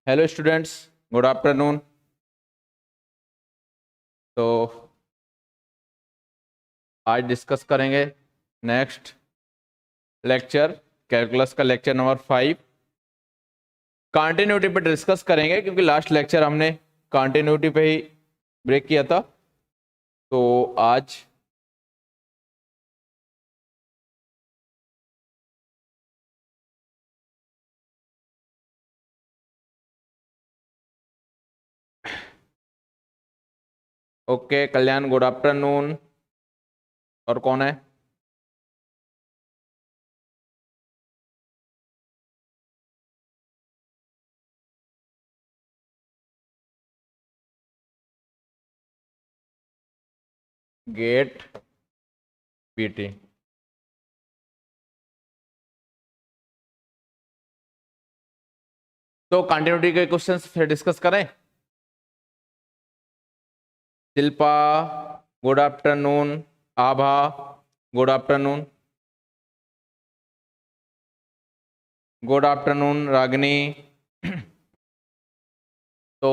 Hello students, good afternoon. तो आज discuss करेंगे नेक्स्ट लेक्चर, कैलकुलस का लेक्चर नंबर 5। कंटिन्यूटी पे डिस्कस करेंगे क्योंकि लास्ट लेक्चर हमने कंटिन्यूटी पे ही ब्रेक किया था। तो आज ओके कल्याण, गुड आफ्टरनून। और कौन है? गेट पीटी। तो कंटिन्यूटी के क्वेश्चंस फिर डिस्कस करें। Shilpa good afternoon, Abha good afternoon, good afternoon Ragini. तो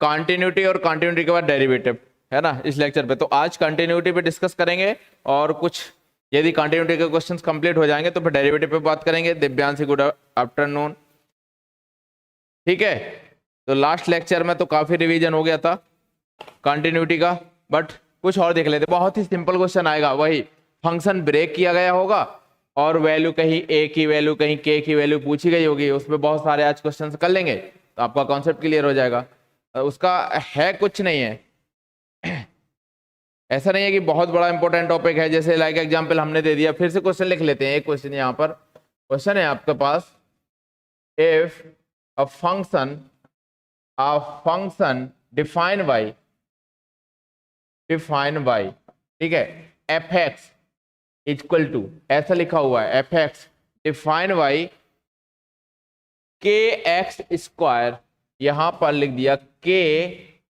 कंटिन्यूटी और कंटिन्यूटी के बाद डेरिवेटिव है ना इस लेक्चर पे। तो आज कंटिन्यूटी पे डिस्कस करेंगे और कुछ यदि कंटिन्यूटी के क्वेश्चंस कंप्लीट हो जाएंगे तो फिर डेरिवेटिव पे बात करेंगे। Divyanshi good afternoon. ठीक है, तो लास्ट लेक्चर में तो काफी रिवीजन हो गया था कंटिन्यूटी का, बट कुछ और देख लेते। बहुत ही सिंपल क्वेश्चन आएगा, वही फंक्शन ब्रेक किया गया होगा और वैल्यू कहीं ए की वैल्यू कहीं के की वैल्यू पूछी गई होगी। उसमें बहुत सारे आज क्वेश्चन कर लेंगे तो आपका कॉन्सेप्ट क्लियर हो जाएगा। उसका है कुछ नहीं है, ऐसा नहीं है कि बहुत बड़ा इंपॉर्टेंट टॉपिक है। जैसे लाइक एग्जांपल हमने दे दिया, फिर से क्वेश्चन लिख लेते हैं। एक क्वेश्चन यहाँ पर क्वेश्चन है आपके पास, if a function define by ठीक है एफ एक्स इक्वल टू, ऐसा लिखा हुआ है एफ एक्स डिफाइन बाई के एक्स स्क्वायर, यहां पर लिख दिया के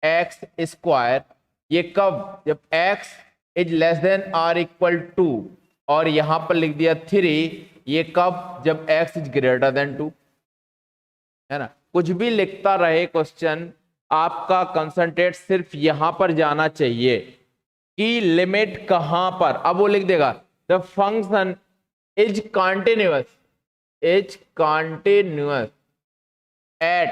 एक्स स्क्वायर। ये कब? जब x is less than or equal to, और यहां पर लिख दिया 3। ये कब? जब x इज ग्रेटर देन 2, है ना। कुछ भी लिखता रहे क्वेश्चन, आपका कंसंट्रेट सिर्फ यहां पर जाना चाहिए कि लिमिट कहां पर। अब वो लिख देगा the function is continuous at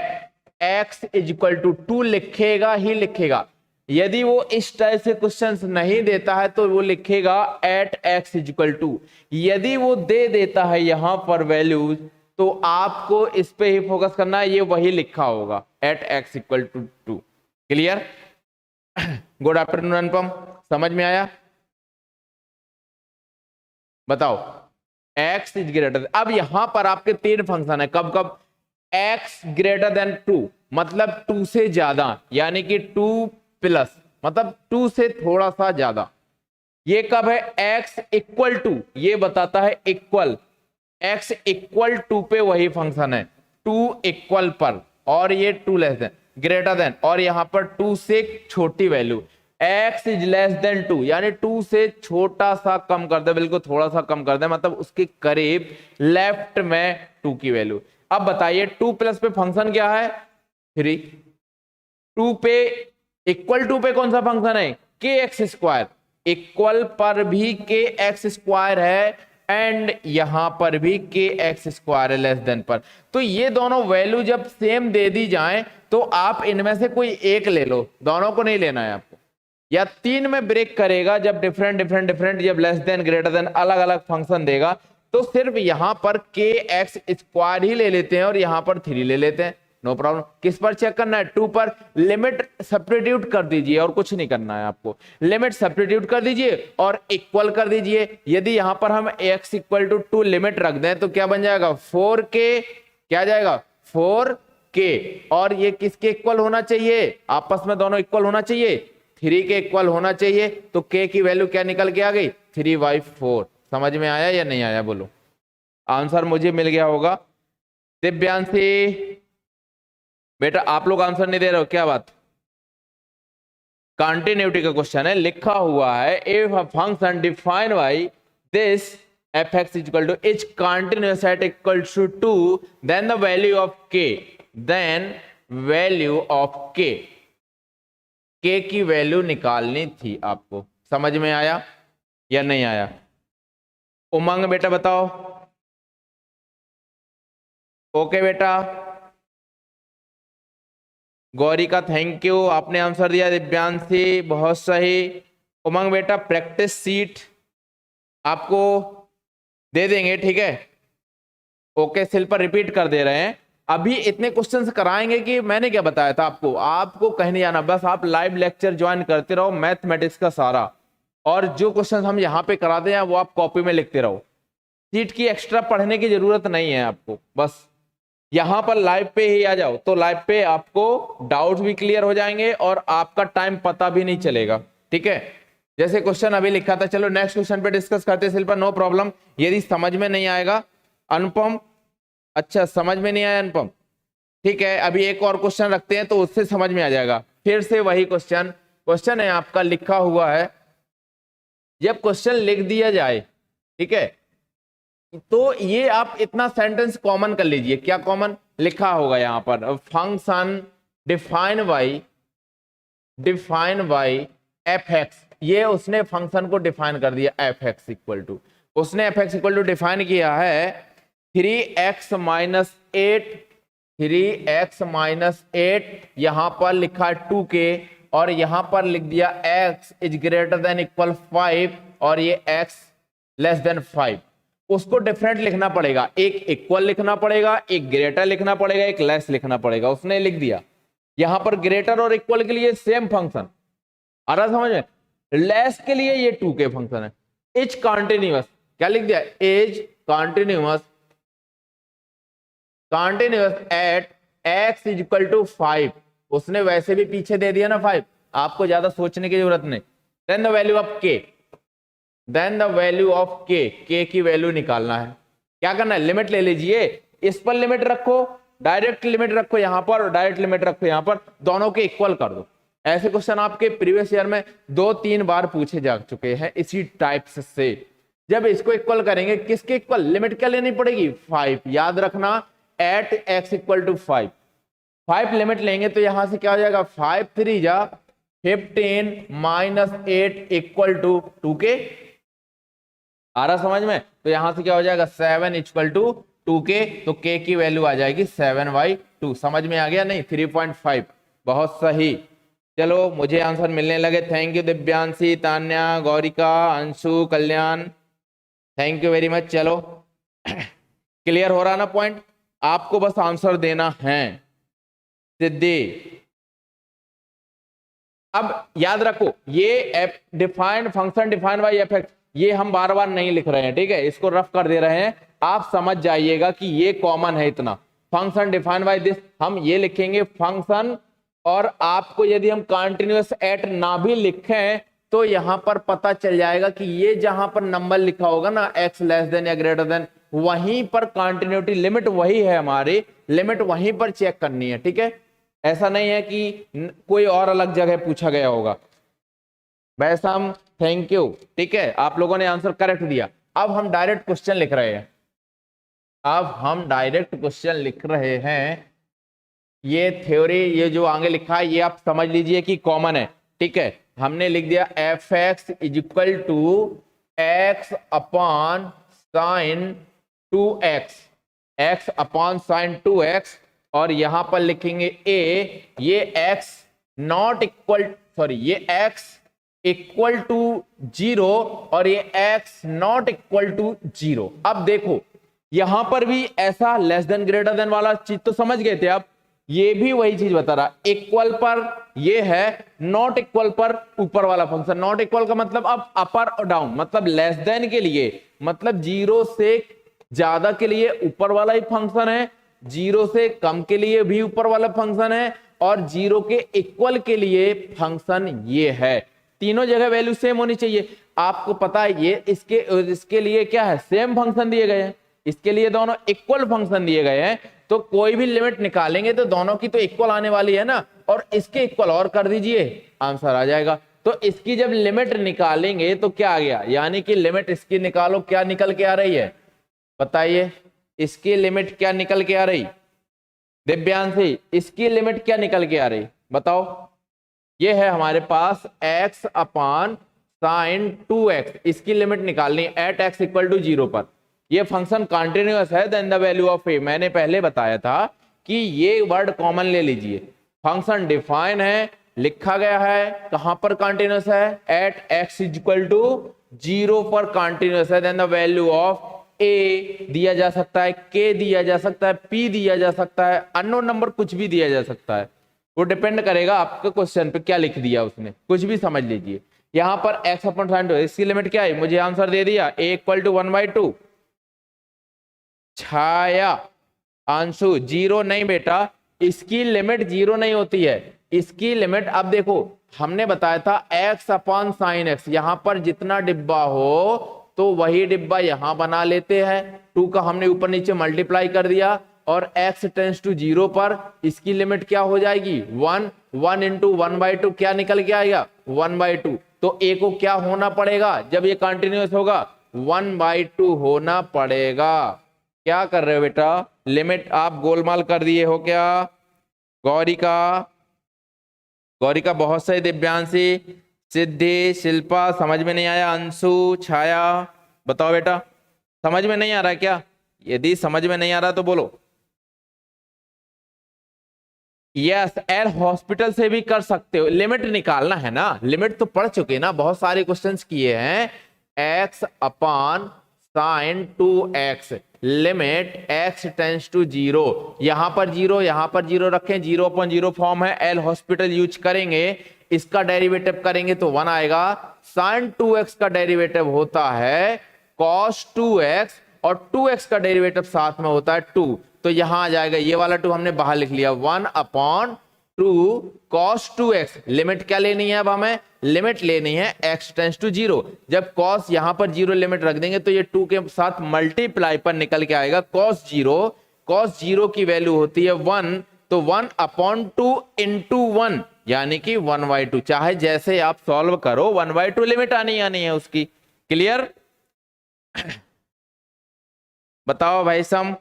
x is equal to 2 लिखेगा ही लिखेगा। यदि वो इस टाइप से क्वेश्चंस नहीं देता है तो वो लिखेगा at x is equal to. यदि वो दे देता है यहां पर वैल्यूज तो आपको इस पे ही फोकस करना है, ये वही लिखा होगा at x equal to 2। Clear? Good afternoon Anupam, समझ में आया? बताओ x इज ग्रेटर। अब यहां पर आपके 3 फंक्शन है, कब कब? x ग्रेटर देन 2 मतलब 2 से ज्यादा, यानी कि 2 प्लस मतलब 2 से थोड़ा सा ज्यादा। ये कब है? x इक्वल टू, ये बताता है इक्वल। x इक्वल टू पे वही फंक्शन है 2 इक्वल पर, और ये 2 लेस देन ग्रेटर देन, और यहां पर 2 से छोटी value x is less then 2 यानी 2 से छोटा सा कम कर दे, बिल्कुल थोड़ा सा कम कर दे, मतलब उसके करीब लेफ्ट में 2 की वैल्यू। अब बताइए 2 प्लस पे फंक्शन क्या है? 3। 2 पे इक्वल टू पे कौन सा फंक्शन है? के एक्स स्क्वायर। इक्वल पर भी के एक्स स्क्वायर है एंड यहां पर भी के एक्स स्क्वायर है लेस देन पर। तो ये दोनों वैल्यू जब सेम दे दी जाए तो आप इनमें से कोई एक ले लो, दोनों को नहीं लेना है आपको। या 3 में ब्रेक करेगा जब डिफरेंट जब लेस देन ग्रेटर देन अलग अलग फंक्शन देगा तो सिर्फ यहां पर के एक्स स्क्वायर ही ले लेते हैं और यहां पर 3 ले लेते हैं, नो प्रॉब्लम। किस पर चेक करना है? 2 पर। लिमिट सब्स्टिट्यूट कर दीजिए और कुछ नहीं करना है आपको। लिमिट सब्स्टिट्यूट कर दीजिए और इक्वल कर दीजिए। यदि यहां पर हम x इक्वल टू 2 लिमिट रख दें तो क्या बन जाएगा? 4k। क्या जाएगा? 4k। और ये किसके इक्वल होना चाहिए? आपस में दोनों इक्वल होना चाहिए, 3 के इक्वल होना चाहिए। तो k की वैल्यू क्या निकल के आ गई? 3/4। समझ में आया या नहीं आया? बोलो। आंसर मुझे मिल गया होगा। दिव्यांशी बेटा आप लोग आंसर नहीं दे रहे हो, क्या बात? कंटिन्यूटी का क्वेश्चन है, लिखा हुआ है if a function defined by this f x equal to is continuous at equal to 2, then the value of k, then value of k की वैल्यू निकालनी थी आपको। समझ में आया या नहीं आया? उमंग बेटा बताओ। ओके बेटा, गौरी का थैंक यू, आपने आंसर दिया। दिव्यांशी बहुत सही। उमंग बेटा प्रैक्टिस सीट आपको दे देंगे, ठीक है? ओके, सिल पर रिपीट कर दे रहे हैं। अभी इतने क्वेश्चंस कराएंगे कि मैंने क्या बताया था आपको कहीं नहीं जाना, बस आप लाइव लेक्चर ज्वाइन करते रहो मैथमेटिक्स का सारा, और जो क्वेश्चन हम यहाँ पे कराते हैं वो आप कॉपी में लिखते रहो। सीट की एक्स्ट्रा पढ़ने की जरूरत नहीं है आपको, बस यहाँ पर लाइव पे ही आ जाओ, तो लाइव पे आपको डाउट्स भी क्लियर हो जाएंगे और आपका टाइम पता भी नहीं चलेगा, ठीक है? जैसे क्वेश्चन अभी लिखा था, चलो नेक्स्ट क्वेश्चन पे डिस्कस करते हैं शिल्पा, नो प्रॉब्लम। यदि समझ में नहीं आएगा अनुपम, अच्छा समझ में नहीं आया अनुपम, ठीक है, अभी एक और क्वेश्चन रखते हैं तो उससे समझ में आ जाएगा। फिर से वही क्वेश्चन है आपका लिखा हुआ है, जब क्वेश्चन लिख दिया जाए, ठीक है, तो ये आप इतना सेंटेंस कॉमन कर लीजिए। क्या कॉमन लिखा होगा यहाँ पर? Function define by f x, ये उसने फंक्शन को डिफाइन कर दिया एफ एक्स इक्वल टू, उसने f x equal to define किया है 3x माइनस 8, यहां पर लिखा 2k, और यहां पर लिख दिया x is greater than equal 5 और ये x लेस देन 5। उसको डिफरेंट लिखना पड़ेगा, एक इक्वल लिखना पड़ेगा, एक ग्रेटर लिखना पड़ेगा, एक लेस लिखना पड़ेगा। उसने लिख दिया यहां पर ग्रेटर और इक्वल के लिए सेम फंक्शन आ रहा समझ में, लेस के लिए ये 2k फंक्शन है। इज कॉन्टिन्यूअस, क्या लिख दिया? Is continuous at x is equal to 5, उसने वैसे भी पीछे दे दिया ना 5, आपको ज्यादा सोचने की जरूरत नहीं। Then the value of k की वैल्यू निकालना है। क्या करना है? लिमिट ले लीजिए, इस पर लिमिट रखो, डायरेक्ट लिमिट रखो यहां पर और डायरेक्ट लिमिट रखो यहां पर, दोनों के इक्वल कर दो। ऐसे क्वेश्चन आपके प्रीवियस ईयर में 2-3 बार पूछे जा चुके हैं इसी टाइप से। जब इसको इक्वल करेंगे, किसके इक्वल? लिमिट क्या लेनी पड़ेगी? 5, याद रखना, at x equal to 5 limit लेंगे तो यहां से क्या हो जाएगा? 5 3 जा 15 माइनस 8 इक्वल टू 2k, आ रहा समझ में? तो यहां से क्या हो जाएगा? 7 इक्वल टू 2k, तो k की वैल्यू आ जाएगी 7/2। समझ में आ गया? नहीं 3.5, बहुत सही। चलो मुझे आंसर मिलने लगे। Thank you Divyanshi, Tanya, Gaurika, Anshu, Kalyan, thank you very much. चलो क्लियर हो रहा ना पॉइंट? आपको बस आंसर देना है सिद्धि। अब याद रखो, ये defined function defined bye F x, ये हम बार बार नहीं लिख रहे हैं, ठीक है, इसको रफ कर दे रहे हैं। आप समझ जाइएगा कि ये कॉमन है इतना। फंक्शन डिफाइंड बाय दिस हम ये लिखेंगे फंक्शन, और आपको यदि हम कंटिन्यूअस एट ना भी लिखें तो यहां पर पता चल जाएगा कि ये जहां पर नंबर लिखा होगा ना x लेस देन या ग्रेटर देन, वहीं पर कंटिन्यूटी लिमिट वही है, हमारी लिमिट वहीं पर चेक करनी है, ठीक है? ऐसा नहीं है कि कोई और अलग जगह पूछा गया होगा। वैसा थैंक यू, ठीक है, आप लोगों ने आंसर करेक्ट दिया। अब हम डायरेक्ट क्वेश्चन लिख रहे हैं। ये थ्योरी, ये जो आगे लिखा है ये आप समझ लीजिए कि कॉमन है, ठीक है? हमने लिख दिया f x is equal to x upon sine 2x, x upon sine 2x, और यहां पर लिखेंगे a, ये x नॉट इक्वल, सॉरी ये x इक्वल टू 0 और ये x नॉट इक्वल टू 0। अब देखो यहां पर भी ऐसा लेस देन ग्रेटर देन वाला चीज तो समझ गए थे आप, ये भी वही चीज बता रहा। इक्वल पर ये है, नॉट इक्वल पर ऊपर वाला फंक्शन। नॉट इक्वल का मतलब अब अपर और डाउन, मतलब लेस देन के लिए, मतलब 0 से ज्यादा के लिए ऊपर वाला ही फंक्शन है, 0 से कम के लिए भी ऊपर वाला फंक्शन है, और 0 के इक्वल के लिए फंक्शन ये है। तीनों जगह वैल्यू सेम होनी चाहिए। आपको पता है ये इसके लिए क्या है? सेम फंक्शन दिए गए हैं, इसके लिए दोनों इक्वल फंक्शन दिए गए हैं, तो कोई भी लिमिट निकालेंगे तो दोनों की तो इक्वल आने वाली है ना, और इसके इक्वल और कर दीजिए, आंसर आ जाएगा। तो इसकी जब लिमिट निकालेंगे तो क्या आ गया, यानी कि लिमिट इसकी निकालो, क्या निकल के आ रही है बताइए, इसकी लिमिट क्या निकल के आ रही दिव्यांशी, इसकी लिमिट क्या निकल के आ रही बताओ। ये है हमारे पास x अपान साइन 2x, इसकी लिमिट निकालनी एट x इक्वल टू 0 पर। ये फंक्शन कॉन्टिन्यूअस है then the value of a। मैंने पहले बताया था कि ये वर्ड कॉमन ले लीजिए, फंक्शन डिफाइन है, लिखा गया है, कहां पर कॉन्टिन्यूअस है, एट x इक्वल टू 0 पर कॉन्टिन्यूअस है, then the value of a दिया जा सकता है, k दिया जा सकता है, p दिया जा सकता है, अननोन नंबर कुछ भी दिया जा सकता है, वो डिपेंड करेगा आपके क्वेश्चन पे क्या लिख दिया उसने, कुछ भी समझ लीजिए। यहां पर x अपन साइन 2, इसकी लिमिट क्या है, मुझे आंसर दे दिया a इक्वल टू 1/2। छाया अंशु 0 नहीं बेटा, इसकी लिमिट 0 नहीं होती है, इसकी लिमिट अब देखो हमने बताया था x अपॉन साइन x, यहां पर जितना डिब्बा हो तो वही डिब्बा यहां बना लेते हैं, 2 का हमने ऊपर नीचे मल्टीप्लाई कर दिया और x टेंस टू 0 पर इसकी लिमिट क्या हो जाएगी 1, 1 इंटू 1/2 क्या निकल के आएगा 1/2। तो a को क्या होना पड़ेगा जब ये कंटिन्यूअस होगा 1/2 होना पड़ेगा। क्या कर रहे हो बेटा, लिमिट आप गोलमाल कर दिए हो क्या। गौरी का बहुत सही, दिव्यांशी, सिद्धि, शिल्पा समझ में नहीं आया, अंशु, छाया बताओ बेटा समझ में नहीं आ रहा क्या, यदि समझ में नहीं आ रहा तो बोलो। यस एल हॉस्पिटल से भी कर सकते हो, लिमिट निकालना है ना, लिमिट तो पढ़ चुके ना, बहुत सारे क्वेश्चंस किए हैं। x upon sine 2x, limit x tends to 0, यहां पर 0 यहां पर 0 रखें, 0/0 फॉर्म है, एल हॉस्पिटल यूज करेंगे, इसका डेरिवेटिव करेंगे तो 1 आएगा। साइन 2x का डेरिवेटिव होता है cos 2x और 2x का डेरिवेटिव साथ में होता है 2, तो यहां आ जाएगा, ये वाला 2 हमने बाहर लिख लिया, 1/2 cos 2x। लिमिट क्या लेनी है, अब हमें लिमिट लेनी है x टेंस टू 0, जब cos यहां पर 0 लिमिट रख देंगे तो ये 2 के साथ मल्टीप्लाई पर निकल के आएगा cos 0 की वैल्यू होती है 1, तो 1/2 इंटू 1 यानी कि 1/2, चाहे जैसे आप सॉल्व करो 1/2 लिमिट आनी है उसकी। क्लियर बताओ भाई सम,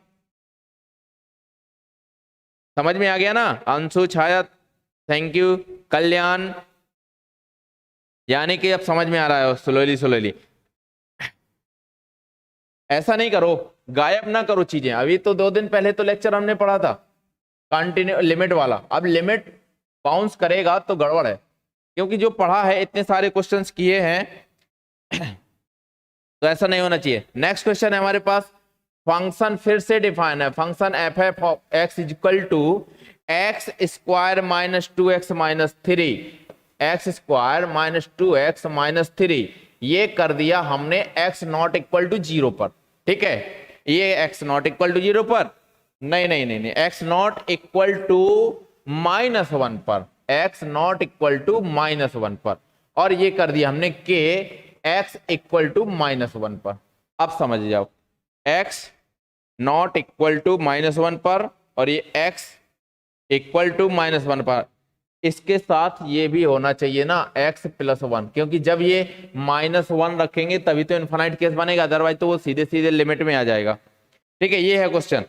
समझ में आ गया ना, अंशु, छाया थैंक यू, कल्याण, यानी कि अब समझ में आ रहा है स्लोली। ऐसा नहीं करो, गायब ना करो चीजें, अभी तो 2 दिन पहले तो लेक्चर हमने पढ़ा था कंटिन्यू लिमिट वाला, अब लिमिट बाउंस करेगा तो गड़बड़ है, क्योंकि जो पढ़ा है इतने सारे क्वेश्चंस किए हैं तो ऐसा नहीं होना चाहिए। नेक्स्ट क्वेश्चन है हमारे पास, फंक्शन फिर से डिफाइन है, function f of x equal to x square minus 2x minus 3, x square minus 2x minus 3, ये कर दिया हमने x नॉट इक्वल टू 0 पर, ठीक है, ये x नॉट इक्वल टू 0 पर, नहीं, x नॉट इक्वल टू -1 पर, x नॉट इक्वल टू -1 पर, और ये कर दिया हमने k x इक्वल टू -1 पर। अब समझ जाओ, x नॉट इक्वल टू -1 पर और ये x इक्वल टू -1 पर, इसके साथ ये भी होना चाहिए ना x प्लस 1, क्योंकि जब ये -1 रखेंगे तभी तो इनफाइनाइट केस बनेगा, अदरवाइज तो वो सीधे लिमिट में आ जाएगा। ठीक है, ये है question,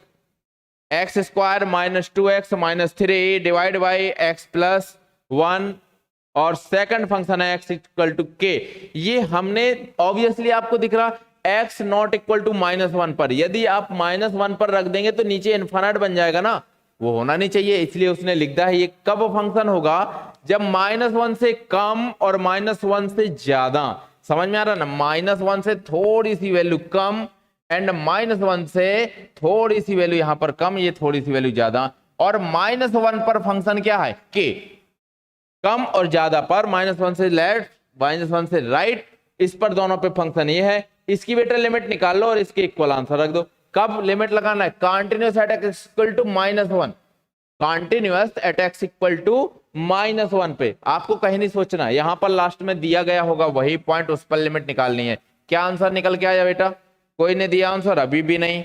x square minus 2x minus 3 divide by x plus 1 और सेकंड फंक्शन है x इक्वल टू k। ये हमने ऑब्वियसली आपको दिख रहा x नॉट इक्वल टू -1 पर, यदि आप -1 पर रख देंगे तो नीचे इनफाइनाइट बन जाएगा ना, वो होना नहीं चाहिए, इसलिए उसने लिख दिया है। ये कब फंक्शन होगा, जब -1 से कम और -1 से ज्यादा, समझ में आ रहा ना, -1 से थोड़ी सी वैल्यू कम एंड -1 से थोड़ी सी वैल्यू यहां पर कम, ये थोड़ी सी वैल्यू ज्यादा, और -1 पर फंक्शन क्या है k, कम और ज्यादा पर, -1 से लेफ्ट -1 से राइट, इस पर दोनों पे फंक्शन ये है। इसकी बेटा लिमिट निकाल लो और इसके इक्वल आंसर रख दो। कब लिमिट लगाना है, continuous at x equal to -1, continuous at x equal to -1 पे, आपको कहीं नहीं सोचना, यहां पर लास्ट में दिया गया होगा वही पॉइंट, उस पर लिमिट निकालनी है। क्या आंसर निकल के आया बेटा, कोई ने दिया आंसर, अभी भी नहीं,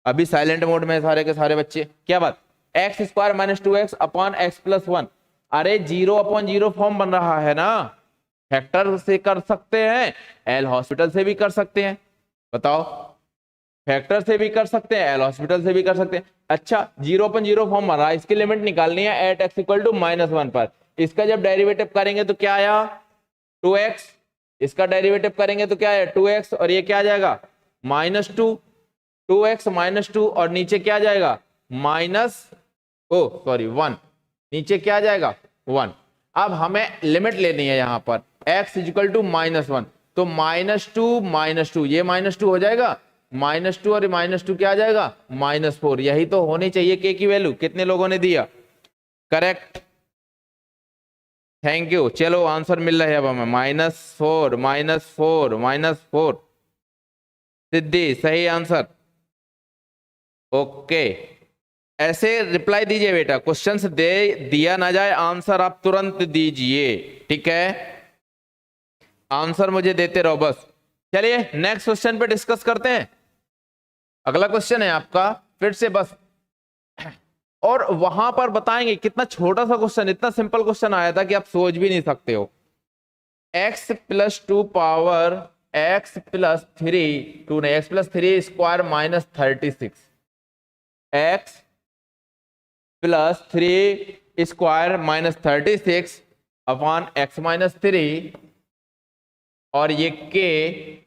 अभी साइलेंट मोड में सारे के सारे बच्चे। क्या बात, x square minus 2x upon x plus 1, अरे 0/0 फॉर्म बन रहा है ना, फैक्टर से कर सकते हैं, एल हॉस्पिटल से भी कर सकते हैं। बताओ, फैक्टर से भी कर सकते हैं, एल हॉस्पिटल से भी कर सकते हैं। अच्छा, 0/0 फॉर्म बना, इसकी लिमिट निकालनी है एट x इक्वल टू -1 पर। इसका जब डेरिवेटिव करेंगे तो क्या आया, 2x। इसका डेरिवेटिव करेंगे तो क्या है, 2x, और ये क्या आ जाएगा, -2, 2x -2, और नीचे क्या आ जाएगा, -1, नीचे क्या आ जाएगा, 1। अब हमें लिमिट लेनी है यहां पर, x इक्वल टू -1, तो -2 ये -2 हो जाएगा, -2 और -2 क्या आ जाएगा, -4। यही तो होनी चाहिए k की वैल्यू। कितने लोगों ने दिया, करेक्ट, थैंक यू। चलो आंसर मिल रहा है अब हमें, -4 सिद्धि सही आंसर। ओके, ऐसे रिप्लाई दीजिए बेटा, क्वेश्चंस दे दिया ना जाए, आंसर आप तुरंत दीजिए, ठीक है, आंसर मुझे देते रहो बस। चलिए नेक्स्ट क्वेश्चन पे डिस्कस करते हैं। अगला क्वेश्चन है आपका फिर से बस, और वहां पर बताएंगे कितना छोटा सा क्वेश्चन, इतना सिंपल क्वेश्चन आया था कि आप सोच भी नहीं सकते हो। x + 2 पावर x + 3 2 नहीं, x + 3 square -36, x + 3 square -36 upon x - 3, और ये k,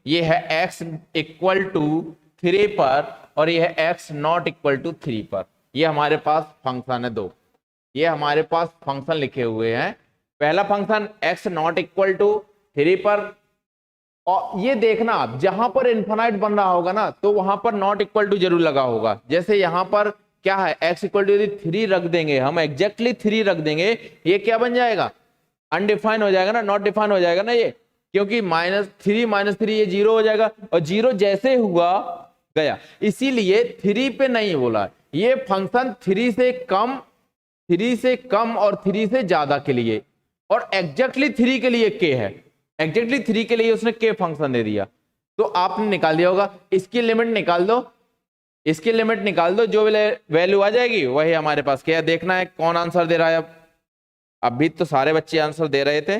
ये है x इक्वल टू 3 पर, और ये है x नॉट इक्वल टू 3 पर। ये हमारे पास फंक्शन है दो, ये हमारे पास फंक्शन लिखे हुए हैं। पहला function x not equal to 3 पर, और ये देखना आप जहां पर इनफाइनाइट बन रहा होगा ना, तो वहां पर नॉट इक्वल टू जरूर लगा होगा। जैसे यहां पर क्या है, x इक्वल टू यदि 3 रख देंगे हम, एग्जैक्टली 3 रख देंगे, ये क्या बन जाएगा, अनडिफाइन हो जाएगा ना, नॉट डिफाइन हो जाएगा ना ये, क्योंकि -3 ये 0 हो जाएगा, और 0 जैसे हुआ गया, इसीलिए 3 पे नहीं बोला। ये फंक्शन 3 से कम और 3 से ज्यादा के लिए, और एग्जैक्टली 3 के लिए k है, एग्जैक्टली 3 के लिए उसने k फंक्शन दे दिया। तो आपने निकाल दिया होगा, इसकी लिमिट निकाल दो, इसकी लिमिट निकाल दो, जो वैल्यू आ जाएगी वही हमारे पास क्या देखना है, कौन आंसर दे रहा है। अब अभी तो सारे बच्चे आंसर दे रहे थे,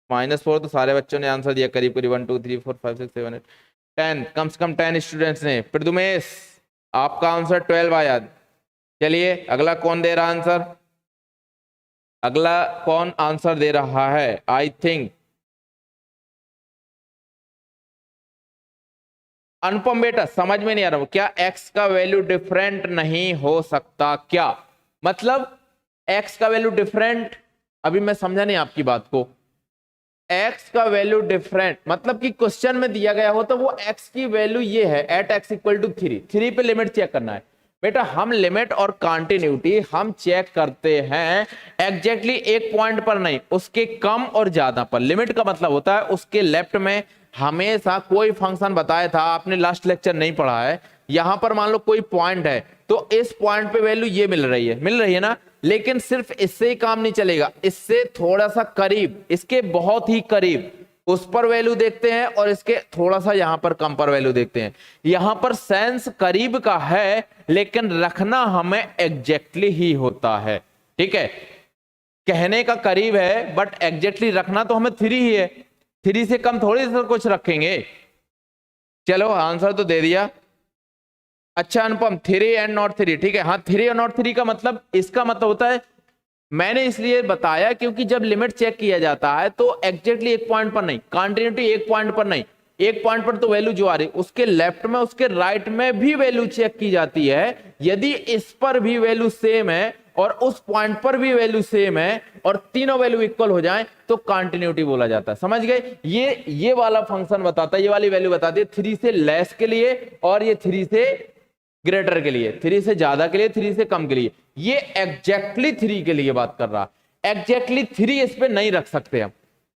-4 तो सारे बच्चों ने आंसर दिया, करीब 1 2 3 4 5 6 7 8 10, कम से कम 10 स्टूडेंट्स ने। प्रदुमेश आपका आंसर 12 आया। चलिए अगला कौन दे रहा आंसर, अगला कौन आंसर दे रहा है, आई थिंक अनुपम बेटा, समझ में नहीं आ रहा क्या, x का वैल्यू डिफरेंट नहीं हो सकता क्या, मतलब x का वैल्यू डिफरेंट, अभी मैं समझा नहीं आपकी बात को। x का वैल्यू डिफरेंट मतलब कि क्वेश्चन में दिया गया हो तो वो x की वैल्यू ये है, एट x इक्वल टू 3 पे लिमिट चेक करना है बेटा। हम लिमिट और कंटिन्यूटी हम चेक करते हैं एग्जैक्टली एक पॉइंट पर नहीं, उसके कम और ज्यादा पर। लिमिट का मतलब होता है उसके लेफ्ट में हमेशा कोई फंक्शन बताया था, आपने लास्ट लेक्चर नहीं पढ़ा है, यहां पर मान लो कोई पॉइंट है, तो इस पॉइंट पे वैल्यू ये मिल रही है ना, लेकिन सिर्फ इससे ही काम नहीं चलेगा, इससे थोड़ा सा करीब, इसके बहुत ही करीब उस पर वैल्यू देखते हैं, और इसके थोड़ा सा यहां पर कम पर वैल्यू देखते हैं। यहां पर सेंस करीब का है, लेकिन रखना हमें एग्जैक्टली ही होता है, ठीक है, कहने का करीब है बट एग्जैक्टली रखना तो हमें 3 ही है, 3 से कम थोड़ी सा कुछ रखेंगे। चलो आंसर तो दे दिया। अच्छा अनुपम, 3 एंड नॉट 3, ठीक है, हाँ 3 और नॉट 3 का मतलब, इसका मतलब होता है, मैंने इसलिए बताया क्योंकि जब लिमिट चेक किया जाता है तो एग्जैक्टली एक पॉइंट पर नहीं, कंटिन्यूटी एक पॉइंट पर नहीं, एक पॉइंट पर तो वैल्यू जो आ रही उसके लेफ्ट में उसके राइट में भी वैल्यू चेक की जाती है। यदि इस पर भी वैल्यू सेम है और उस पॉइंट पर भी वैल्यू सेम है और तीनों वैल्यू इक्वल हो जाए तो कंटिन्यूटी बोला जाता है। समझ गए, ये वाला फंक्शन बताता है, ये वाली वैल्यू बताती है 3 से लेस के लिए और ये 3 से ग्रेटर के लिए, 3 से ज्यादा के लिए, 3 से कम के लिए। ये एग्जैक्टली 3 के लिए बात कर रहा है, एग्जैक्टली 3 इस पे नहीं रख सकते हम,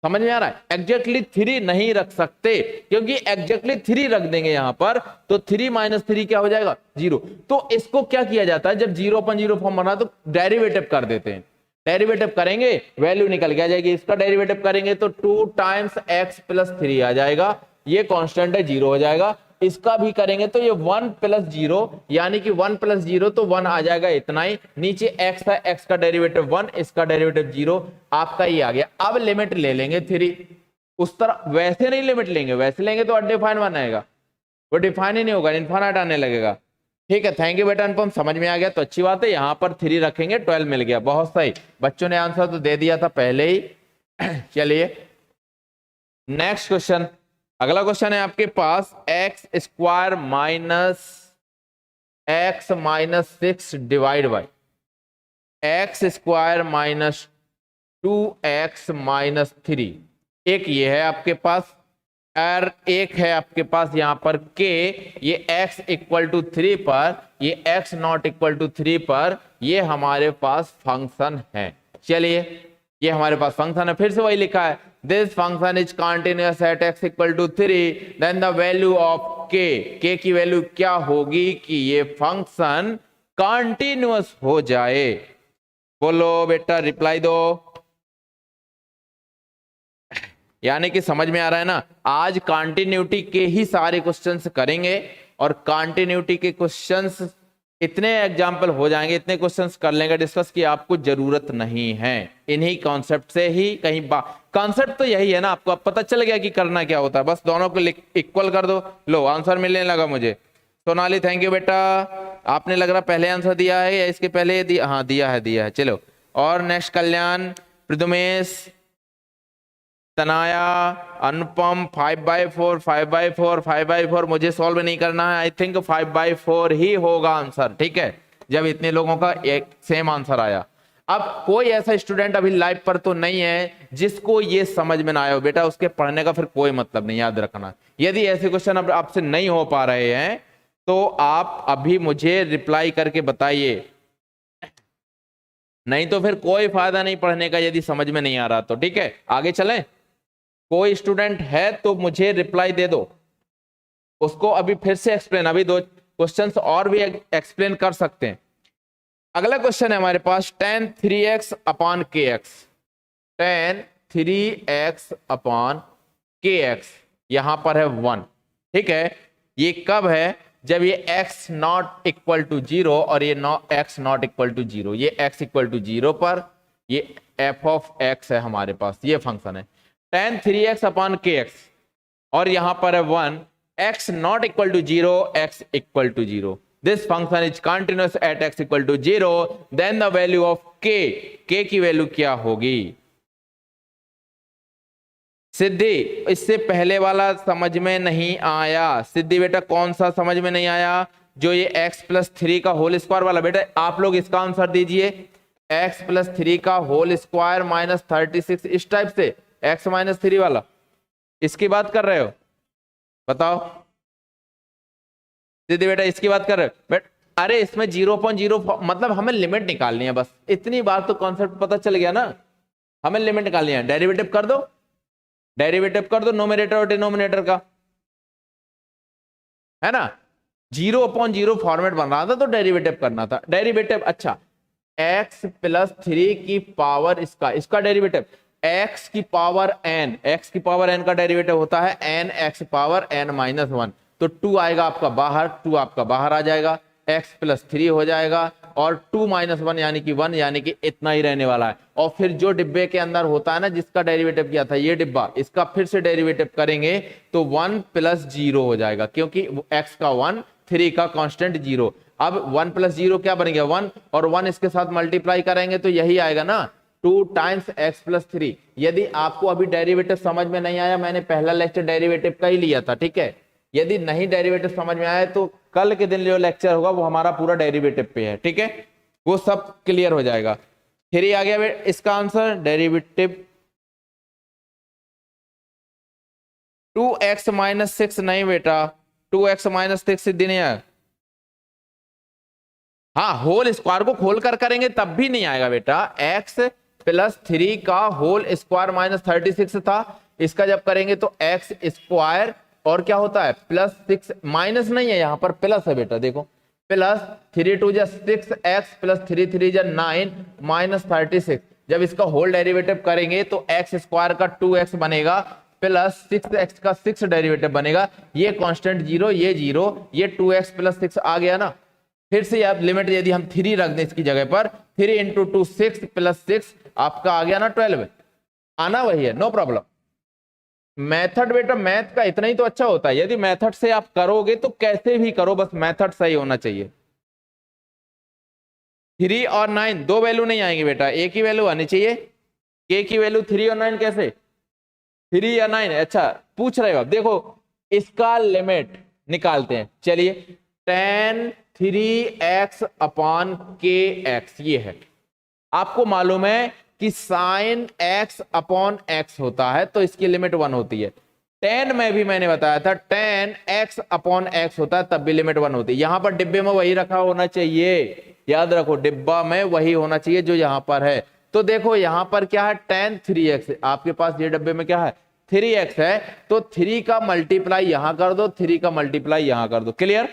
समझ में आ रहा है, एग्जैक्टली 3 नहीं रख सकते, क्योंकि एग्जैक्टली 3 रख देंगे यहां पर तो 3 - 3 क्या हो जाएगा 0। तो इसको क्या किया जाता है, जब 0/0 फॉर्म बना तो डेरिवेटिव कर देते हैं, डेरिवेटिव करेंगे वैल्यू निकल के आ जाएगी, इसका डेरिवेटिव करेंगे तो 2 टाइम्स x + 3 आ जाएगा, ये कांस्टेंट है 0 हो जाएगा। इसका भी करेंगे तो ये 1 + 0 यानी कि 1 + 0 तो 1 आ जाएगा, इतना ही। नीचे x है, x का डेरिवेटिव 1, इसका डेरिवेटिव 0, आपका ये आ गया। अब लिमिट ले लेंगे 3, उस तरह वैसे नहीं लिमिट लेंगे, वैसे लेंगे तो अनडिफाइन वन आएगा, वो डिफाइन ही नहीं होगा, इनफाइनाइट आने लगेगा। ठीक है, थैंक यू बेटा अनुपम, समझ में आ गया तो अच्छी बात है। यहाँ पर 3 रखेंगे, 12 मिल गया, बहुत सही। बच्चों ने आंसर तो दे दिया था पहले ही। चलिए नेक्स्ट क्वेश्चन, अगला क्वेश्चन है आपके पास x square minus 6 divide by x square minus 2x minus 3। एक ये है आपके पास, और एक है आपके पास यहां पर k, ये x इक्वल टू 3 पर, ये x नॉट इक्वल टू 3 पर, ये हमारे पास फंक्शन है। चलिए ये हमारे पास फंक्शन है, फिर से वही लिखा है, this function is continuous at x equal to 3, then the value of k की वैल्यू क्या होगी कि ये फंक्शन कंटिन्यूअस हो जाए। बोलो बेटा, रिप्लाई दो। यानी कि समझ में आ रहा है ना, आज कंटिन्यूटी के ही सारे क्वेश्चंस करेंगे, और कंटिन्यूटी के क्वेश्चंस इतने एग्जाम्पल हो जाएंगे, इतने क्वेश्चंस कर लेंगे डिस्कस की आपको जरूरत नहीं है। इन्हीं कॉन्सेप्ट से ही कहीं कॉन्सेप्ट तो यही है ना, आपको अब पता चल गया कि करना क्या होता है, बस दोनों को इक्वल कर दो। लो आंसर मिलने लगा मुझे। सोनाली थैंक यू बेटा, आपने लग रहा पहले आंसर दिया है या इसके पहले दिया? हाँ दिया है। चलो और नेक्स्ट कल्याण, प्रदुमेश, तनाया, अनुपम 5/4 5/4 मुझे सॉल्व नहीं करना है, आई थिंक 5/4 ही होगा आंसर। ठीक है, जब इतने लोगों का एक सेम आंसर आया। अब कोई ऐसा स्टूडेंट अभी लाइव पर तो नहीं है जिसको ये समझ में ना आया हो बेटा, उसके पढ़ने का फिर कोई मतलब नहीं, याद रखना। यदि ऐसे क्वेश्चन अब आपसे नहीं हो पा रहे हैं तो आप अभी मुझे रिप्लाई करके बताइए, नहीं तो फिर कोई फायदा नहीं पढ़ने का यदि समझ में नहीं आ रहा तो। ठीक है, आगे चलें। कोई स्टूडेंट है तो मुझे रिप्लाई दे दो, उसको अभी फिर से एक्सप्लेन, अभी 2 क्वेश्चंस और भी एक्सप्लेन कर सकते हैं। अगला क्वेश्चन है हमारे पास tan 3x upon kx, tan 3x upon kx, यहां पर है 1। ठीक है, ये कब है? जब ये x नॉट इक्वल टू 0 और ये x नॉट इक्वल टू 0, ये x इक्वल टू 0 पर, ये f ऑफ x है हमारे पास, ये फंक्शन है tan 3x अपॉन kx, और यहां पर है 1, x not equal to 0, x equal to 0। This function is continuous at x equal to 0, then the value of k की वैल्यू क्या होगी? सिद्धि, इससे पहले वाला समझ में नहीं आया। सिद्धि बेटा कौन सा समझ में नहीं आया? जो ये x प्लस 3 का होल स्क्वायर वाला। बेटा आप लोग इसका आंसर दीजिए, x प्लस 3 का होल स्क्वायर माइनस 36, इस टाइप से x माइनस 3 वाला, इसकी बात कर रहे हो? बताओ दीदी बेटा, इसकी बात कर रहे हो? बेट अरे इसमें 0.0 मतलब हमें लिमिट निकालनी है, बस इतनी बात तो कॉन्सेप्ट पता चल गया ना, हमें लिमिट निकालनी है। डेरिवेटिव कर दो, डेरिवेटिव कर दो न्यूमरेटर और डिनोमिनेटर का, है ना। 0.0 फॉर्मेट बन रहा था तो डेरिवेटिव करना था। डेरिवेटिव, अच्छा x प्लस 3 की पावर इसका डेरिवेटिव x की पावर n, x की पावर n का डेरिवेटिव होता है n x power n minus 1, तो 2 आएगा आपका बाहर, 2 आपका बाहर आ जाएगा, x प्लस 3 हो जाएगा, और 2 माइनस 1 यानी कि 1, यानी कि इतना ही रहने वाला है। और फिर जो डिब्बे के अंदर होता है ना जिसका डेरिवेटिव किया था, ये डिब्बा, इसका फिर से डेरिवेटिव करेंगे तो 1 प्लस 0 हो जाएगा, क्योंकि x का 1, 3 का कांस्टेंट 0। अब 1 प्लस 0 क्या बनेगा? 1, और 1 इसके साथ मल्टीप्लाई करेंगे तो यही आएगा ना, 2 टाइम्स x प्लस 3। यदि आपको अभी डेरिवेटिव समझ में नहीं आया, मैंने पहला लेक्चर डेरिवेटिव का ही लिया था, ठीक है। यदि नहीं डेरिवेटिव समझ में आया तो कल के दिन जो लेक्चर होगा वो हमारा पूरा डेरिवेटिव पे है, ठीक है, वो सब क्लियर हो जाएगा। 3 आ गया इसका आंसर, डेरिवेटिव 2x माइनस 6 नहीं बेटा, 2x माइनस 6 सिद्धि नहीं है। हाँ, होल स्क्वायर को खोलकर करेंगे तब भी नहीं आएगा बेटा। x प्लस 3 का होल स्क्वायर माइनस 36 था, इसका जब करेंगे तो x स्क्वायर और क्या होता है प्लस 6, माइनस नहीं है यहाँ पर प्लस है बेटा, देखो प्लस 3 2 जा 6x प्लस 3 3 जा 9 माइनस 36। जब इसका होल डेरिवेटिव करेंगे तो x स्क्वायर का 2x बनेगा प्लस 6x का 6 डेरिवेटिव बनेगा, ये कांस्टेंट 0, ये 0, ये 2x प्लस 6 आ गया ना। फिर से आप लिमिट यदि हम 3 रख दें इसकी जगह पर, 3 इंटू 2 6 प्लस 6 आपका आ गया ना 12, आना वही है, नो प्रॉब्लम। मेथड बेटा मैथ का इतना ही तो अच्छा होता है, यदि मेथड से आप करोगे तो कैसे भी करो, बस मेथड सही होना चाहिए। 3 और 9 दो वैल्यू नहीं आएंगे बेटा, एक ही वैल्यू आनी चाहिए। के की वैल्यू 3 और 9 कैसे, 3 या 9? अच्छा पूछ रहे हो आप, देखो इसका लिमिट निकालते हैं, चलिए। tan 3x अपॉन के एक्स ये है, आपको मालूम है कि साइन x अपॉन एक्स होता है तो इसकी लिमिट 1 होती है। tan में भी मैंने बताया था tan x अपॉन एक्स होता है तब भी लिमिट 1 होती है। यहां पर डिब्बे में वही रखा होना चाहिए, याद रखो डिब्बा में वही होना चाहिए जो यहां पर है। तो देखो यहां पर क्या है, tan 3x, आपके पास ये डब्बे में क्या है 3x है, तो 3 का मल्टीप्लाई यहां कर दो, 3 का मल्टीप्लाई यहां कर दो, क्लियर।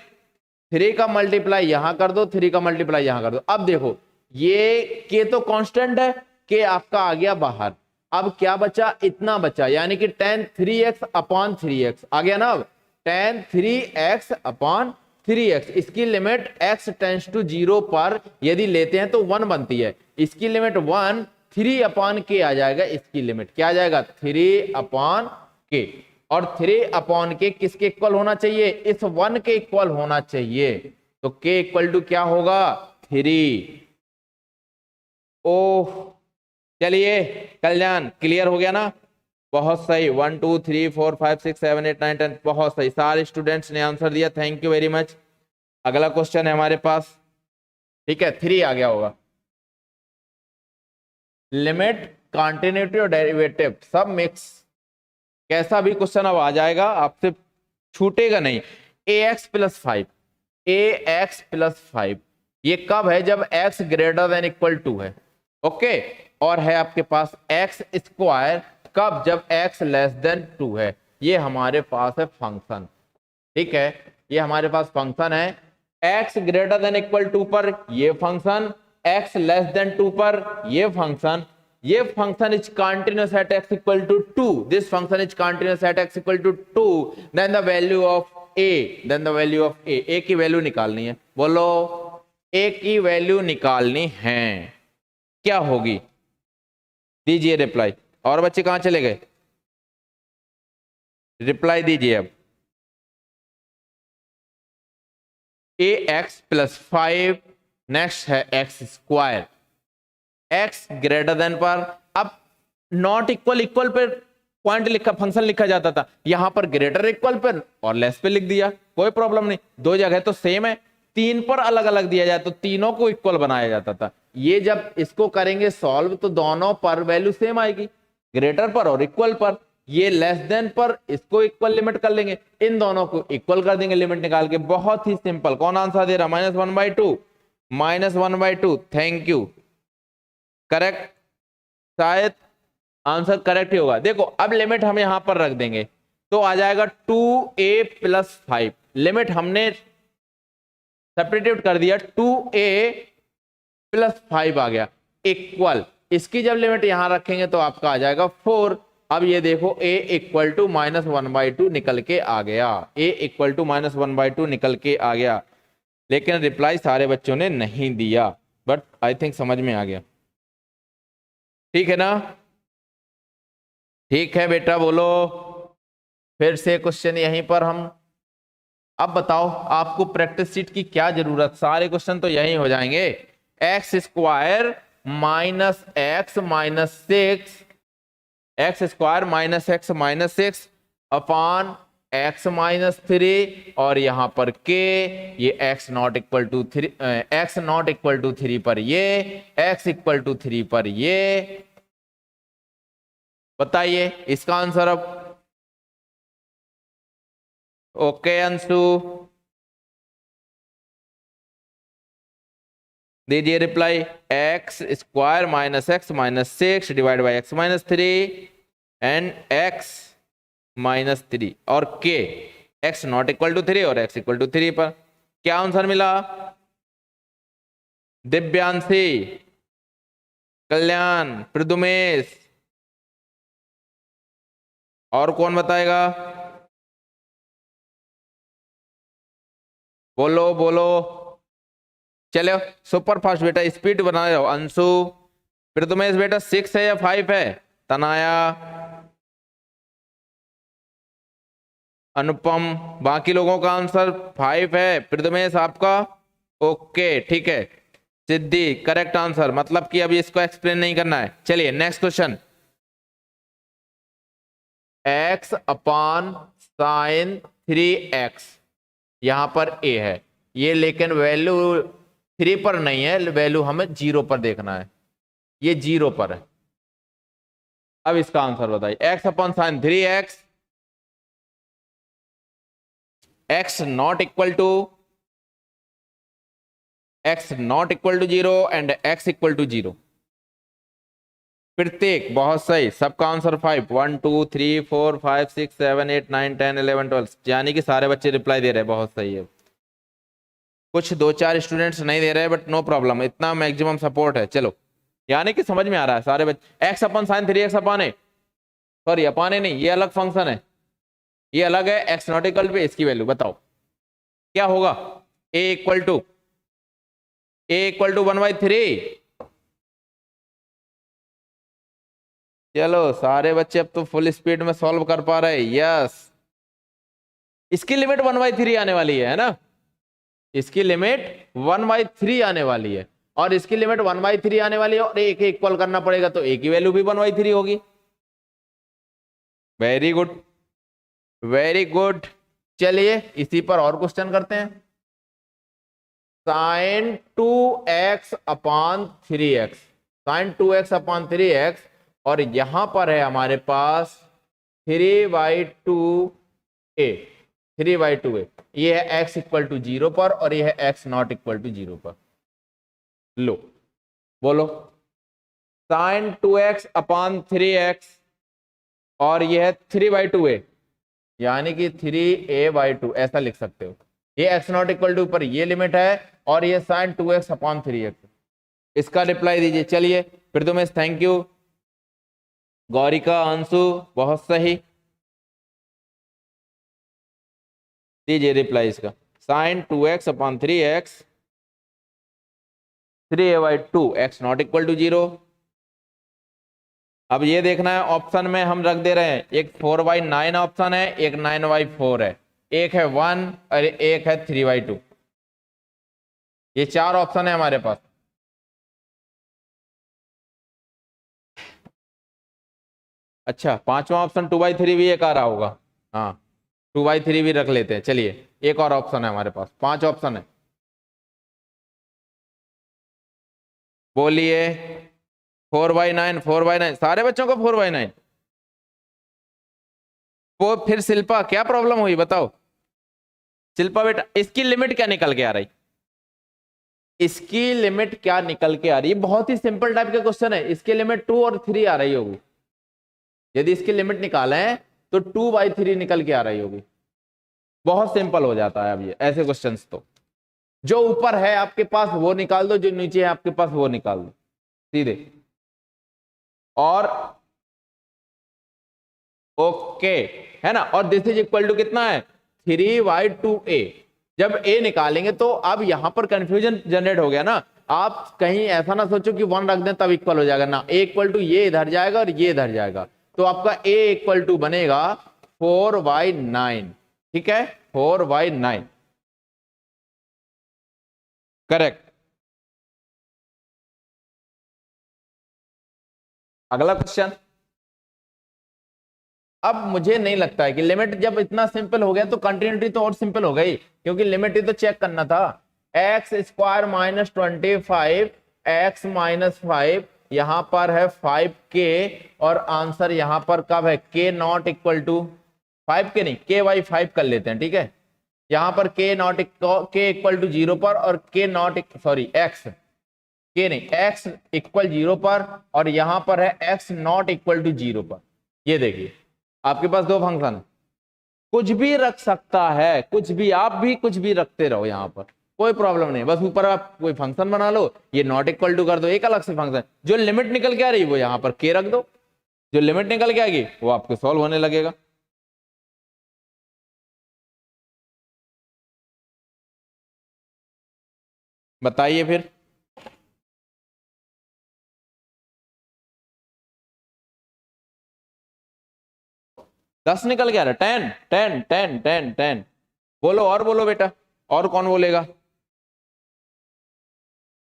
3 का मल्टीप्लाई यहां कर दो, 3 का मल्टीप्लाई यहां कर दो। अब देखो ये के तो कांस्टेंट है, के आपका आ गया बाहर, अब क्या बचा, इतना बचा, यानी कि tan 3x अपॉन 3x आ गया ना। अब tan 3x अपॉन 3x, इसकी लिमिट x टेंस टू 0 पर यदि लेते हैं तो 1 बनती है, इसकी लिमिट 1, 3 अपॉन के आ जाएगा, इसकी लिमिट क्या आ जाएगा 3 अपॉन के। और 3 अपॉन के किसके इक्वल होना चाहिए, इस 1 के इक्वल होना चाहिए, तो के इक्वल टू क्या होगा 3। ओह चलिए कल्याण क्लियर हो गया ना, बहुत सही, 1 2 3 4 5 6 7 8 9 10, बहुत सही, सारे स्टूडेंट्स ने आंसर दिया, थैंक यू वेरी मच। अगला क्वेश्चन है हमारे पास, ठीक है 3 आ गया होगा, लिमिट कॉन्टिन्यूटी और डेरिवेटिव सब मिक्स, कैसा भी क्वेश्चन अब आ जाएगा आपसे छूटेगा नहीं। ax प्लस 5, ax प्लस 5 ये कब है, जब x greater than equal to है, ओके। और है आपके पास x स्क्वायर, कब, जब x लेस देन 2 है। ये हमारे पास है फंक्शन, ठीक है, ये हमारे पास फंक्शन है। x greater than equal to पर ये फंक्शन, x लेस देन 2 पर ये फंक्शन, ये function is continuous at x equal to 2, this function is continuous at x equal to 2, then the value of a, then the value of a की value निकालनी है, बोलो a की value निकालनी है, क्या होगी, दीजिए रिप्लाई। और बच्चे कहां चले गए, रिप्लाई दीजिए अब। ax प्लस 5, नेक्स्ट है x square, x greater then पर, अब नॉट इक्वल इक्वल पर पॉइंट लिखा, फंक्शन लिखा जाता था, यहां पर ग्रेटर इक्वल पर और लेस पे लिख दिया, कोई प्रॉब्लम नहीं, दो जगह तो सेम है, 3 पर अलग अलग दिया जाए तो तीनों को इक्वल बनाया जाता था। ये जब इसको करेंगे सॉल्व तो दोनों पर वैल्यू सेम आएगी, ग्रेटर पर और इक्वल पर, ये लेस देन पर इसको इक्वल लिमिट कर लेंगे, इन दोनों को इक्वल कर देंगे लिमिट निकाल के, बहुत ही सिंपल। कौन आंसर दे रहा, -1/2, -1/2, थैंक यू, करेक्ट, शायद आंसर करेक्ट ही होगा। देखो अब लिमिट हम यहां पर रख देंगे तो आ जाएगा 2a प्लस 5, लिमिट हमने सब्स्टिट्यूट कर दिया, 2a प्लस 5 आ गया इक्वल, इसकी जब लिमिट यहां रखेंगे तो आपका आ जाएगा 4। अब ये देखो a इक्वल टू -1/2 निकल के आ गया, a इक्वल टू -1/2 निकल के आ गया, लेकिन रिप्लाई सारे बच्चों ने नहीं दिया, बट आई थिंक समझ में आ गया, ठीक है ना, ठीक है बेटा बोलो, फिर से क्वेश्चन यहीं पर हम, अब बताओ आपको प्रैक्टिस शीट की क्या जरूरत, सारे क्वेश्चन तो यहीं हो जाएंगे। X square minus x minus 6, x square minus x upon x minus 3, और यहां पर के, ये x not equal to 3, x not equal to 3 पर ये, x इक्वल टू 3 पर ये, बताइए इसका आंसर अब। ओके अंशु दीजिए reply, x square minus x 6 divide by x minus 3 and x minus 3 और के, एक्स नॉट इक्वल टू 3 और एक्स इक्वल टू 3 पर क्या आंसर मिला, दिव्यांशी, कल्याण, प्रदुमेश, और कौन बताएगा, बोलो बोलो, चलो सुपर फास्ट बेटा, स्पीड बना रहे हो। अंशु, प्रदुमेश बेटा 6 है या 5 है, तनाया, अनुपम, बाकी लोगों का आंसर 5 है। प्रथमेश आपका ओके, ठीक है। सिद्धि करेक्ट आंसर, मतलब कि अभी इसको एक्सप्लेन नहीं करना है। चलिए next question. x upon sign 3x, यहां पर a है ये, लेकिन वैल्यू 3 पर नहीं है, वैल्यू हमें 0 पर देखना है, ये 0 पर है। अब इसका आंसर बताइए। x upon sine 3x, x not equal to 0 and x equal to 0। प्रत्येक, बहुत सही, सबका आंसर 5। 1 2 3 4 5 6 7 8 9 10 11 12, यानी कि सारे बच्चे रिप्लाई दे रहे हैं, बहुत सही है। कुछ 2-4 स्टूडेंट्स नहीं दे रहे, बट नो प्रॉब्लम, इतना मैक्सिमम सपोर्ट है। चलो, यानी कि समझ में आ रहा है सारे बच्चे। एक्स अपन साइन 3x अपान ए, सॉरी अपान ए नहीं, ये अलग फंक्शन है, ये अलग है। एक्स नॉट इक्वल पे इसकी वैल्यू बताओ क्या होगा। ए इक्वल टू 1/3। चलो सारे बच्चे अब तो फुल स्पीड में सॉल्व कर पा रहे हैं। यस, इसकी लिमिट 1/3 आने वाली है ना, इसकी लिमिट 1/3 आने वाली है, और इसकी लिमिट 1/3 आने वाली है, और एक इक्वल करना पड़ेगा, तो ए की वैल्यू भी 1/3 होगी। Very good, very good. चलिए इसी पर और क्वेश्चन करते हैं। Sign 2x upon 3x, sign 2x upon 3x, और यहां पर है हमारे पास 3/2a, 3/2a, ये है x इक्वल टू 0 पर, और ये है x नॉट इक्वल टू 0 पर। लो बोलो, साइन 2x अपान 3x, और ये है 3/2a, यानी कि 3a/2 ऐसा लिख सकते हो। ये x नॉट इक्वल टू पर ये लिमिट है, और ये साइन 2x अपान 3x। इसका रिप्लाई दीजिए। चलिए प्रथमेश थैंक यू, गौरिका अंशु बहुत सही, दीजिए रिप्लाई इसका। Sine 2x upon 3x, 3a/2, x not equal to 0। अब ये देखना है, ऑप्शन में हम रख दे रहे हैं, एक 4/9 ऑप्शन है, एक 9/4 है, एक है 1 और एक है 3/2। ये 4 ऑप्शन है हमारे पास। अच्छा, पांचवा ऑप्शन 2/3 भी एक आ रहा होगा, हाँ 2/3 भी रख लेते हैं। चलिए एक और ऑप्शन है हमारे पास, 5 ऑप्शन है, बोलिए। 4/9, 4/9, सारे बच्चों को 4/9। वो फिर शिल्पा क्या प्रॉब्लम हुई बताओ। शिल्पा बेटा, इसकी लिमिट क्या निकल के आ रही, इसकी लिमिट क्या निकल के आ रही है। बहुत ही सिंपल टाइप का क्वेश्चन है, इसकी लिमिट 2 और 3 आ रही होगी। यदि इसकी लिमिट निकाले हैं तो 2/3 निकल के आ रही होगी। बहुत सिंपल हो जाता है अब ये ऐसे क्वेश्चंस। तो जो ऊपर है आपके पास वो निकाल दो, जो नीचे है आपके पास वो निकाल दो सीधे। और ओके है ना, और दिस इज इक्वल टू कितना है 3/2a। जब a निकालेंगे तो अब यहां पर कंफ्यूजन जनरेट हो गया ना। आप कहीं ऐसा ना सोचो कि 1 रख दें तब इक्वल हो जाएगा ना, a इक्वल टू ये इधर जाएगा और ये इधर जाएगा, तो आपका a इक्वल टू बनेगा 4/9। ठीक है, 4/9 करेक्ट। अगला क्वेश्चन। अब मुझे नहीं लगता है कि लिमिट जब इतना सिंपल हो गया तो कंटिन्यूटी तो और सिंपल हो गई, क्योंकि लिमिट ही तो चेक करना था। x² - 25 x - 5, यहां पर है 5k, और आंसर यहां पर कब है k not equal to 5k नहीं, k/5 कर लेते हैं। ठीक है, यहां पर k इक्वल टू 0 पर, और k not sorry x k नहीं x इक्वल 0 पर, और यहां पर है x नॉट इक्वल टू 0 पर। ये देखिए आपके पास दो फंक्शन है, कुछ भी रख सकता है, कुछ भी, आप भी कुछ भी रखते रहो, यहां पर कोई प्रॉब्लम नहीं। बस ऊपर आप कोई फंक्शन बना लो, ये नॉट इक्वल टू कर दो, एक अलग से फंक्शन। जो लिमिट निकल के आ रही वो यहां पर के रख दो, जो लिमिट निकल के आएगी वो आपको सॉल्व होने लगेगा। बताइए फिर। 10 निकल के आ रहा है, 10 10 10 10 10। बोलो और बोलो बेटा, और कौन बोलेगा?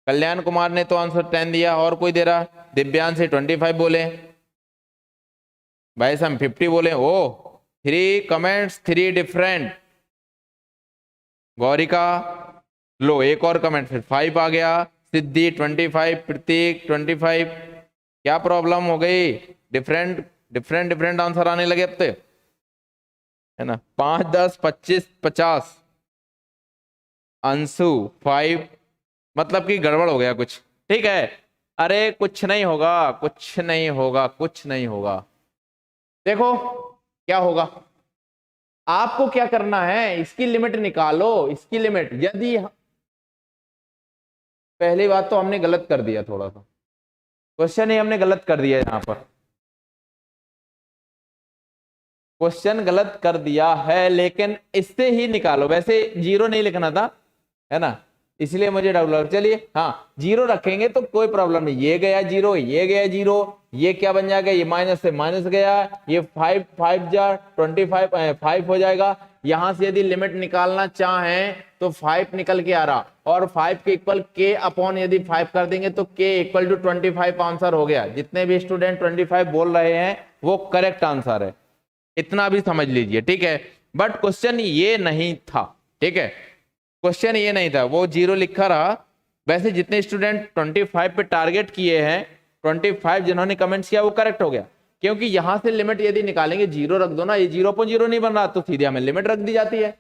कल्याण कुमार ने तो आंसर 10 दिया, और कोई दे रहा? दिव्यांश से 25 बोले, भाई हम 50 बोले। ओ 3 कमेंट्स, 3 डिफरेंट। गौरिका लो एक और कमेंट, फिर 5 आ गया। सिद्धि 25, प्रतीक 25। क्या प्रॉब्लम हो गई? डिफरेंट डिफरेंट डिफरेंट आंसर आने लगे अब तो, है ना? 5 10 25 50। अंशु 5, मतलब कि गड़बड़ हो गया कुछ। ठीक है, अरे कुछ नहीं होगा, कुछ नहीं होगा, कुछ नहीं होगा। देखो क्या होगा, आपको क्या करना है, इसकी लिमिट निकालो, इसकी लिमिट। यदि पहली बात तो हमने गलत कर दिया, थोड़ा सा क्वेश्चन ही हमने गलत कर दिया, यहां पर क्वेश्चन गलत कर दिया है, लेकिन इससे ही निकालो। वैसे 0 नहीं लिखना था, है ना, इसलिए मुझे डाउट लगा। चलिए हाँ 0 रखेंगे तो कोई प्रॉब्लम नहीं। ये गया 0, ये गया 0, ये क्या बन जाएगा, ये माइनस से माइनस गया, ये 5 5 जा 25 5 हो जाएगा। यहां से यदि लिमिट निकालना चाहें तो 5 निकल के आ रहा, और 5 के इक्वल k अपॉन यदि 5 कर देंगे तो k इक्वल टू 25 आंसर हो गया। जितने भी स्टूडेंट 25 बोल रहे हैं वो करेक्ट आंसर है, इतना भी समझ लीजिए। ठीक है, बट क्वेश्चन ये नहीं था। ठीक है, क्वेश्चन ये नहीं था, वो 0 लिखा रहा। वैसे जितने स्टूडेंट 25 पे टारगेट किए हैं, 25 जिन्होंने कमेंट्स किया वो करेक्ट हो गया, क्योंकि यहां से लिमिट यदि निकालेंगे 0 रख दो ना, ये 0/0 नहीं बन रहा तो सीधे हमें लिमिट रख दी जाती है।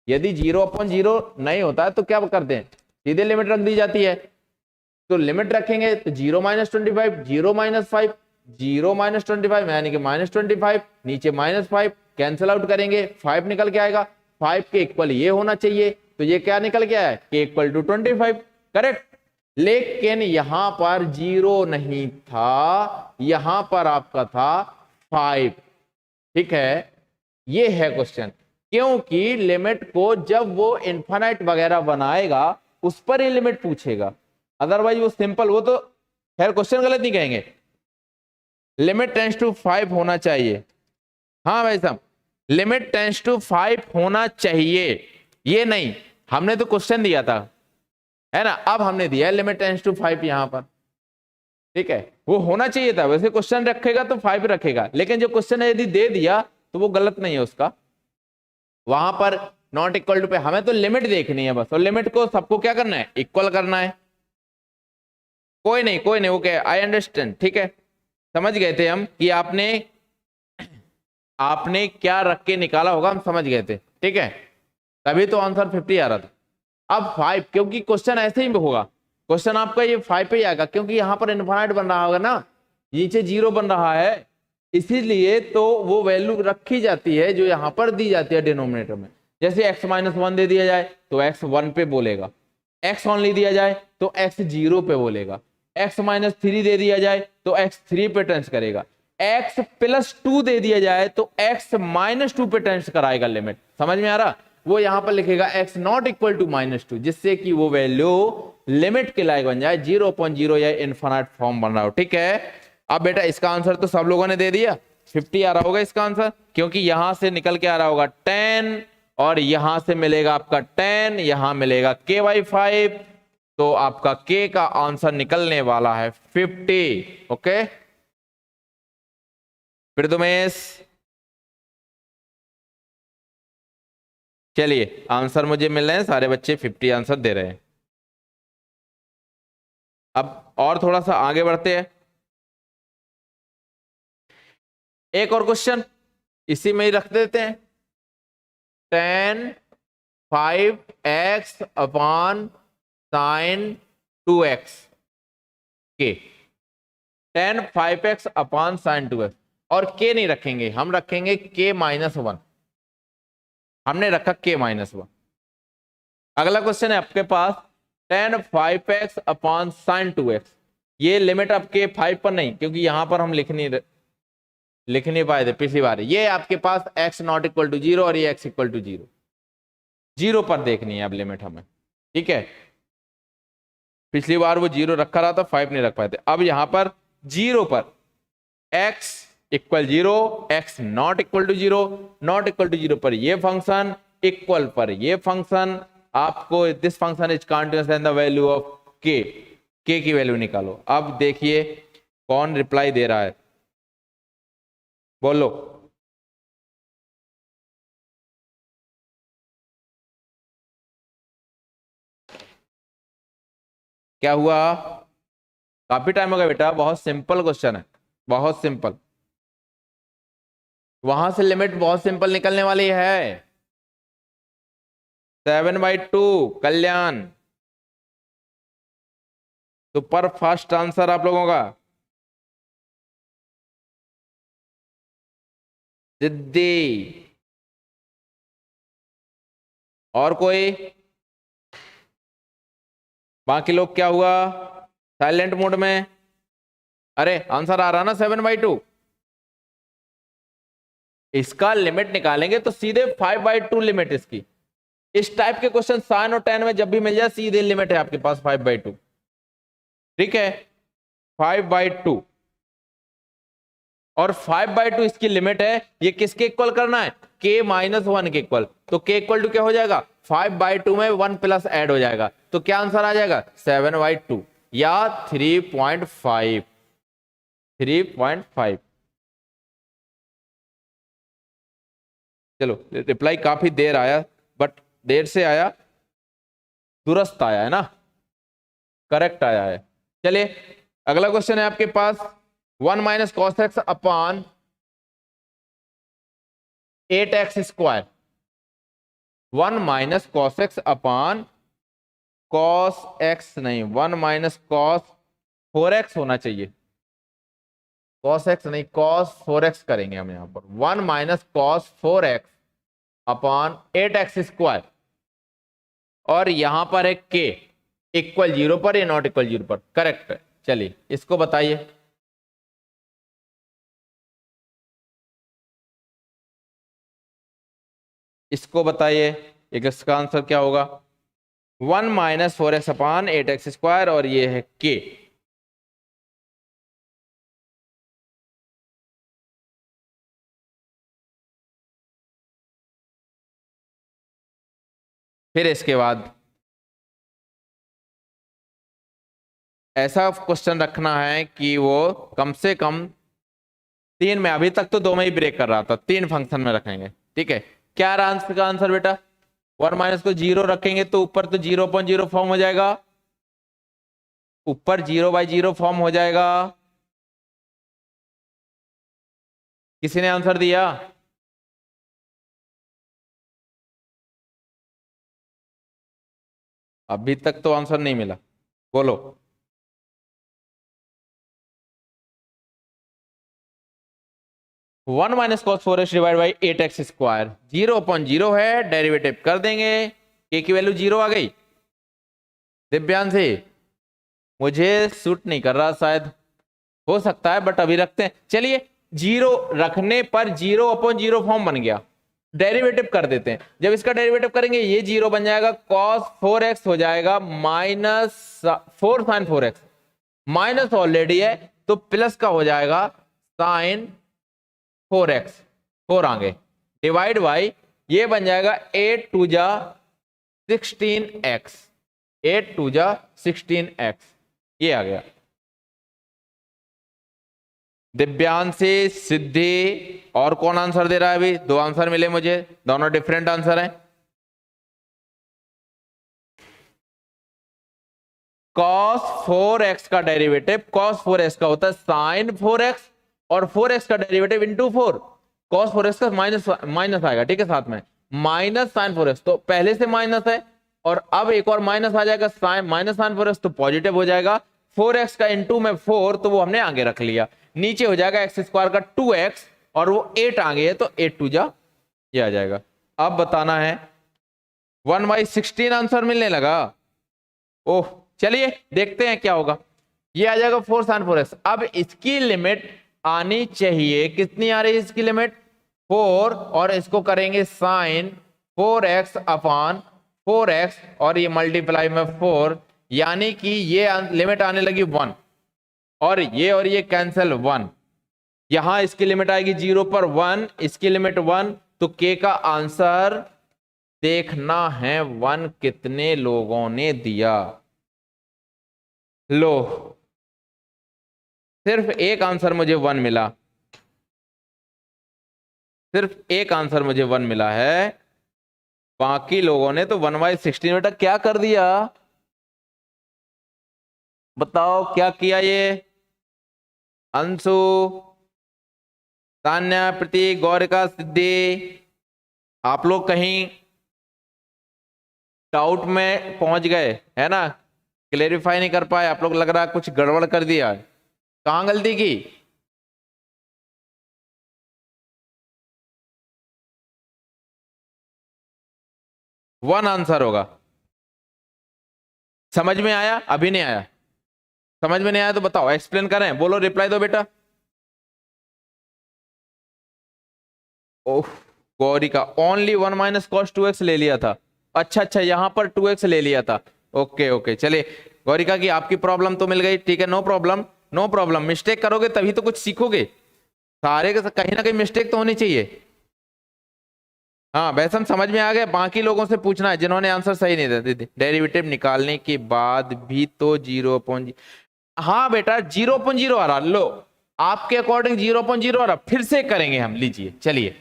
यदि 0/0 नहीं होता है तो क्या करते हैं, सीधे लिमिट रख दी जाती है। तो लिमिट रखेंगे तो 0 - 25, 0 - 5, 0 - 25 यानी कि -25, नीचे -5 कैंसिल आउट करेंगे, 5 निकल के आएगा। 5 के इक्वल ये होना चाहिए, तो ये क्या निकल के आया, k इक्वल टू 25, करेक्ट। लेकिन यहां पर 0 नहीं था, यहां पर आपका था 5। ठीक है, ये है क्वेश्चन, क्योंकि लिमिट को जब वो इनफाइनाइट वगैरह बनाएगा उस पर ही लिमिट पूछेगा, अदरवाइज वो सिंपल, वो तो खैर क्वेश्चन गलत नहीं कहेंगे। लिमिट टेंड्स टू 5 होना चाहिए। हाँ भाई साहब, लिमिट टेंड्स टू 5 होना चाहिए, ये नहीं। हमने तो क्वेश्चन दिया था, है ना, अब हमने दिया लिमिट टेंड्स टू 5 यहां पर। ठीक है, वो होना चाहिए था। वैसे क्वेश्चन रखेगा तो 5 रखेगा, लेकिन जो क्वेश्चन यदि दे दिया तो वो गलत नहीं है उसका, वहां पर नॉट इक्वल टू पे हमें तो लिमिट देखनी है बस, और लिमिट को सबको क्या करना है, इक्वल करना है। कोई नहीं कोई नहीं, ओके आई अंडरस्टैंड। ठीक है, समझ गए थे हम कि आपने क्या रख के निकाला होगा, हम समझ गए थे। ठीक है, तभी तो आंसर 50 आ रहा था। अब 5, क्योंकि क्वेश्चन ऐसे ही होगा, क्वेश्चन आपका ये 5 पे ही आएगा, क्योंकि यहां पर इनफाइनाइट बन रहा होगा ना, नीचे 0 बन रहा है, इसीलिए तो वो वैल्यू रखी जाती है जो यहां पर दी जाती है डिनोमिनेटर में। जैसे x - 1 दे दिया जाए तो x 1 पे बोलेगा, x ओनली दिया जाए तो x 0 पे बोलेगा, x - 3 दे दिया जाए तो x 3 पे टेंस करेगा, x + 2 दे दिया जाए तो x - 2 पे टेंस कराएगा लिमिट। समझ में आ रहा? वो यहां पर लिखेगा x नॉट इक्वल टू -2, जिससे कि वो वैल्यू लिमिट के लायक बन जाए, 0/0 या इनफाइनाइट फॉर्म बन रहा हो। ठीक है, अब बेटा इसका आंसर तो सब लोगों ने दे दिया, 50 आ रहा होगा इसका आंसर, क्योंकि यहां से निकल के आ रहा होगा 10, और यहां से मिलेगा आपका 10, यहां मिलेगा k/5, तो आपका k का आंसर निकलने वाला है 50। ओके, प्रदुमेश, चलिए आंसर मुझे मिल रहे हैं, सारे बच्चे 50 आंसर दे रहे हैं। अब और थोड़ा सा आगे बढ़ते हैं, एक और क्वेश्चन इसी में ही रख देते हैं। tan 5x upon sin 2x के, tan 5x upon sin 2x, और k नहीं रखेंगे, हम रखेंगे k - 1, हमने रखा k - 1। अगला क्वेश्चन है आपके पास tan 5x upon sin 2x, ये लिमिट आपके 5 पर नहीं, क्योंकि यहां पर हम लिख नहीं पाए थे पिछली बार। ये आपके पास x नॉट इक्वल टू 0 और ये x इक्वल टू 0, 0 पर देखनी है अब लिमिट हमें। ठीक है, पिछली बार वो 0 रखा रहा था, 5 नहीं रख पाए थे। अब यहां पर 0 पर x equal 0, x not equal to 0, not equal to 0 पर ये फंक्शन, इक्वल पर ये फंक्शन, आपको this function is continuous and the value of k, k की वैल्यू निकालो। अब देखिए कौन रिप्लाई दे रहा है, बोलो। क्या हुआ? काफी टाइम हो गया बेटा, बहुत सिंपल क्वेश्चन है, बहुत सिंपल। वहां से लिमिट बहुत सिंपल निकलने वाली है। 7/2 कल्याण, सुपर फास्ट आंसर आप लोगों का। सिद्धि, और कोई? बाकी लोग क्या हुआ, साइलेंट मोड में? अरे आंसर आ रहा ना 7/2। इसका लिमिट निकालेंगे तो सीधे 5/2 लिमिट इसकी। इस टाइप के क्वेश्चन साइन और टेन में जब भी मिल जाए सीधे लिमिट है आपके पास 5/2। ठीक है, 5/2 और 5/2 इसकी लिमिट है। ये किसके इक्वल करना है? k - 1 के इक्वल। तो k इक्वल टू क्या हो जाएगा? 5/2 में 1 प्लस ऐड हो जाएगा, तो क्या आंसर आ जाएगा? 7/2 या 3.5। 3.5। चलो, रिप्लाई काफी देर आया, बट देर से आया, दुरुस्त आया है ना, करेक्ट आया है। चलिए अगला क्वेश्चन है आपके पास, 1 - cos x upon 8x square. 1 - cos x upon cos x नहीं, 1 - cos 4x होना चाहिए। cos x नहीं, cos 4x करेंगे हम यहां पर। 1 - cos 4x upon 8x square, और यहां पर एक k इक्वल 0 पर या नॉट इक्वल 0 पर। करेक्ट है। चलिए इसको बताइए। इसको बताइए, इसका आंसर क्या होगा? 1 - 4x अपॉन 8x स्क्वायर, और ये है k। फिर इसके बाद ऐसा क्वेश्चन रखना है कि वो कम से कम 3 में, अभी तक तो 2 में ही ब्रेक कर रहा था, 3 फंक्शन में रखेंगे। ठीक है, क्या रहा आंसर का आंसर बेटा? 1 को 0 रखेंगे तो ऊपर तो 0/0 फॉर्म हो जाएगा, ऊपर 0/0 फॉर्म हो जाएगा। किसी ने आंसर दिया? अभी तक तो आंसर नहीं मिला, बोलो। 1 - cos 4x divide by 8x square, 0/0 है, डेरिवेटिव कर देंगे। k की वैल्यू 0 आ गई। दिव्यांशी, मुझे सूट नहीं कर रहा, शायद हो सकता है, बट अभी रखते हैं। चलिए 0 रखने पर 0/0 फॉर्म बन गया, डेरिवेटिव कर देते हैं। जब इसका डेरिवेटिव करेंगे ये 0 बन जाएगा, cos 4x हो जाएगा -4 sin 4x, माइनस ऑलरेडी है तो प्लस का हो जाएगा sin 4x, 4 आगे, डिवाइड बाई ये बन जाएगा 8 2 जा 16x, 8 2 जा 16x, ये आ गया। दिव्यांशी, सिद्धि, और कौन आंसर दे रहा है? अभी 2 आंसर मिले मुझे, दोनों डिफरेंट आंसर हैं। cos 4x का डेरिवेटिव, cos 4x का होता है sin 4x, और 4x का डेरिवेटिव इंटू 4, cos 4x का माइनस आएगा, ठीक है, साथ में माइनस sin 4x, तो पहले से माइनस है, और अब एक और माइनस आ जाएगा, माइनस sin 4x तो पॉजिटिव हो जाएगा। 4x का इंटू में 4, तो वो हमने आगे रख लिया, नीचे हो जाएगा x स्क्वायर का 2x, और वो 8 आगे है तो 8 2 जा, ये आ जाएगा। अब बताना है 1/16 आंसर मिलने लगा। ओह, चलिए देखते हैं क्या होगा। ये आ जाएगा 4 sin 4x। अब इसकी लिमिट आनी चाहिए, कितनी आ रही है इसकी लिमिट? 4, और इसको करेंगे sin 4x अपॉन 4x, और ये मल्टीप्लाई में 4, यानी कि ये लिमिट आने लगी 1, और ये कैंसिल 1, यहां इसकी लिमिट आएगी 0 पर 1, इसकी लिमिट 1, तो के का आंसर देखना है 1 कितने लोगों ने दिया। लो, सिर्फ एक आंसर मुझे 1 मिला, सिर्फ एक आंसर मुझे 1 मिला है, बाकी लोगों ने तो 1/16 बेटा क्या कर दिया, बताओ क्या किया ये? अंशु, तान्या, प्रतीक, गौरिका, सिद्धि, आप लोग कहीं डाउट में पहुंच गए है ना, क्लेरिफाई नहीं कर पाए आप लोग, लग रहा है कुछ गड़बड़ कर दिया, कहां गलती की? वन आंसर होगा। समझ में आया? अभी नहीं आया? समझ में नहीं आया तो बताओ, एक्सप्लेन करें, बोलो, रिप्लाई दो बेटा। ओह, गौरी का ओनली 1 माइनस कॉस 2x ले लिया था। अच्छा अच्छा, यहां पर 2x ले लिया था। ओके ओके, चलिए गौरिका की आपकी प्रॉब्लम तो मिल गई, ठीक है, no problem no problem. Mistake करोगे तभी तो कुछ सीखोगे, सारे के कहीं ना कहीं मिस्टेक तो होनी चाहिए। हाँ वैसे समझ में आ गया, बाकी लोगों से पूछना है जिन्होंने आंसर सही नहीं दिया। डेरिवेटिव निकालने के बाद भी तो 0 हाँ बेटा 0 आ रहा, लो आपके अकॉर्डिंग 0 आ रहा, फिर से करेंगे हम, लीजिए चलिए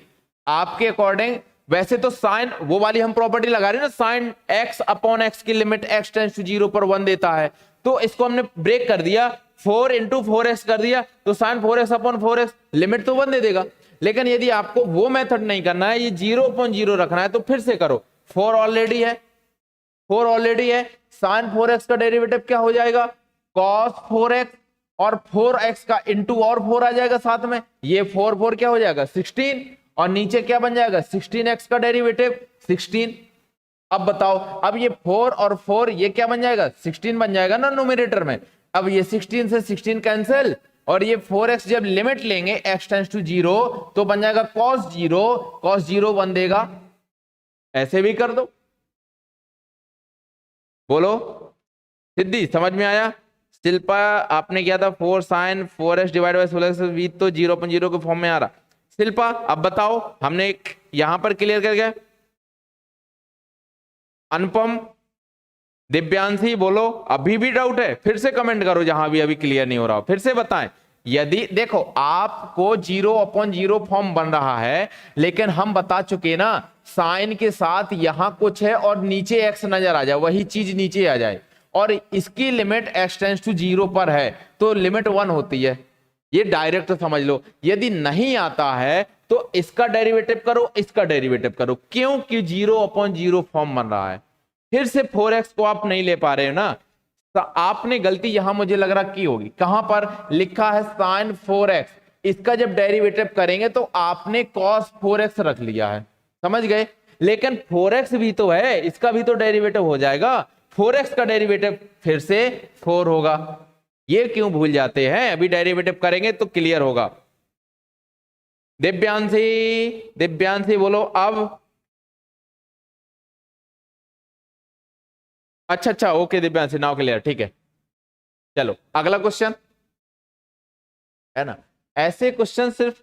आपके अकॉर्डिंग। वैसे तो साइन वो वाली हम प्रॉपर्टी लगा रहे हैं ना, साइन x अपॉन x की लिमिट x टेंड्स टू 0 पर 1 देता है, तो इसको हमने ब्रेक कर दिया, 4 इंटू 4x कर दिया, तो sign 4x upon 4x limit तो 1 दे देगा। लेकिन यदि आपको वो मेथड नहीं करना है, ये 0 रखना है, तो फिर से करो, 4 ऑलरेडी है, 4 ऑलरेडी है, साइन 4x का डेरिवेटिव क्या हो जाएगा, कॉस 4x, और 4x का इंटू और 4 आ जाएगा साथ में, ये 4 क्या हो जाएगा 16, और नीचे क्या बन जाएगा 16x का डेरिवेटिव 16। अब बताओ, अब ये 4 और 4 ये क्या बन जाएगा 16 बन जाएगा ना न्यूमरेटर में। अब ये 16 से 16 कैंसिल, और ये 4x जब लिमिट लेंगे x टेंड्स टू 0 तो बन जाएगा cos 0 1 देगा। ऐसे भी कर दो, बोलो सिद्धि समझ में आया? शिल्पा आपने किया था 4 साइन 4x डिवाइड बाय 16 तो 0 के फॉर्म में आ रहा। शिल्पा अब बताओ, हमने यहां पर क्लियर कर गया। अनुपम, दिव्यांशी बोलो, अभी भी डाउट है फिर से कमेंट करो, जहां भी अभी क्लियर नहीं हो रहा फिर से बताएं। यदि देखो आपको 0/0 फॉर्म बन रहा है, लेकिन हम बता चुके ना साइन के साथ यहां कुछ है और नीचे x नजर आ जाए, वही चीज नीचे आ जाए, और इसकी लिमिट x टेंड्स टू 0 पर है तो लिमिट 1 होती है, ये डायरेक्ट समझ लो। यदि नहीं आता है तो इसका डेरिवेटिव करो, इसका डेरिवेटिव करो, क्योंकि 0/0 फॉर्म बन रहा है। फिर से 4x को आप नहीं ले पा रहे हो ना, तो आपने गलती यहां मुझे लग रहा की होगी, कहां पर लिखा है साइन 4x, इसका जब डेरिवेटिव करेंगे तो आपने cos 4x रख लिया है, समझ गए? लेकिन 4x भी तो है, इसका भी तो डेरिवेटिव हो जाएगा, 4x का डेरिवेटिव फिर से 4 होगा। ये क्यों भूल जाते हैं, अभी डेरिवेटिव करेंगे तो क्लियर होगा। दिव्यांशी बोलो अब। अच्छा अच्छा ओके दिव्यांशी, नाउ क्लियर, ठीक है। चलो अगला क्वेश्चन है ना, ऐसे क्वेश्चन सिर्फ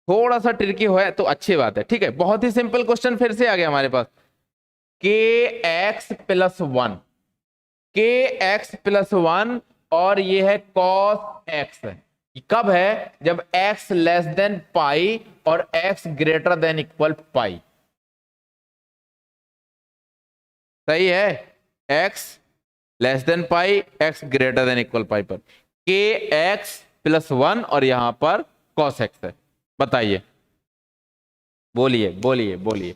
थोड़ा सा ट्रिकी हो तो अच्छी बात है, ठीक है। बहुत ही सिंपल क्वेश्चन फिर से आ गया हमारे पास, kx+1, kx+1 और ये है cos x, कब है जब x लेस देन पाई और x greater than equal pi, सही है, x less than pi x greater than equal pi पर kx+1 और यहां पर cos x है। बताइए, बोलिए बोलिए बोलिए।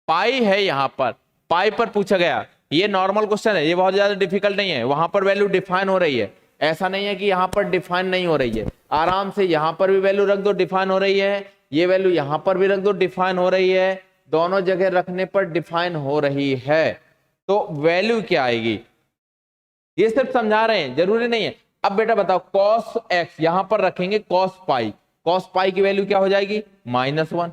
पाई है यहां पर, पाई पर पूछा गया, ये नॉर्मल क्वेश्चन है, ये बहुत ज्यादा डिफिकल्ट नहीं है, वहां पर वैल्यू डिफाइन हो रही है, ऐसा नहीं है कि यहां पर डिफाइन नहीं हो रही है, आराम से यहां पर भी वैल्यू रख दो डिफाइन हो रही है, ये वैल्यू यहां पर भी रख दो डिफाइन हो रही है, दोनों जगह रखने पर डिफाइन हो रही है, तो वैल्यू क्या आएगी ये सिर्फ समझा रहे हैं, जरूरी नहीं है। अब बेटा बताओ cos x यहां पर रखेंगे cos पाई की वैल्यू क्या हो जाएगी -1,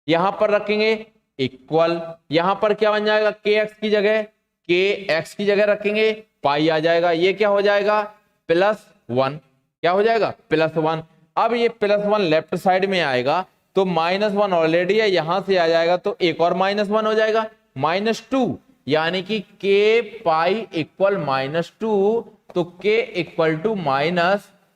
यहां पर रखेंगे इक्वल, यहां पर क्या बन जाएगा kx की जगह रखेंगे पाई आ जाएगा, ये क्या हो जाएगा +1, क्या हो जाएगा +1। अब ये +1 लेफ्ट साइड में आएगा तो -1 ऑलरेडी है, यहां से आ जाएगा तो एक और -1 हो जाएगा, -2, यानी कि k पाई इक्वल -2, तो k इक्वल टू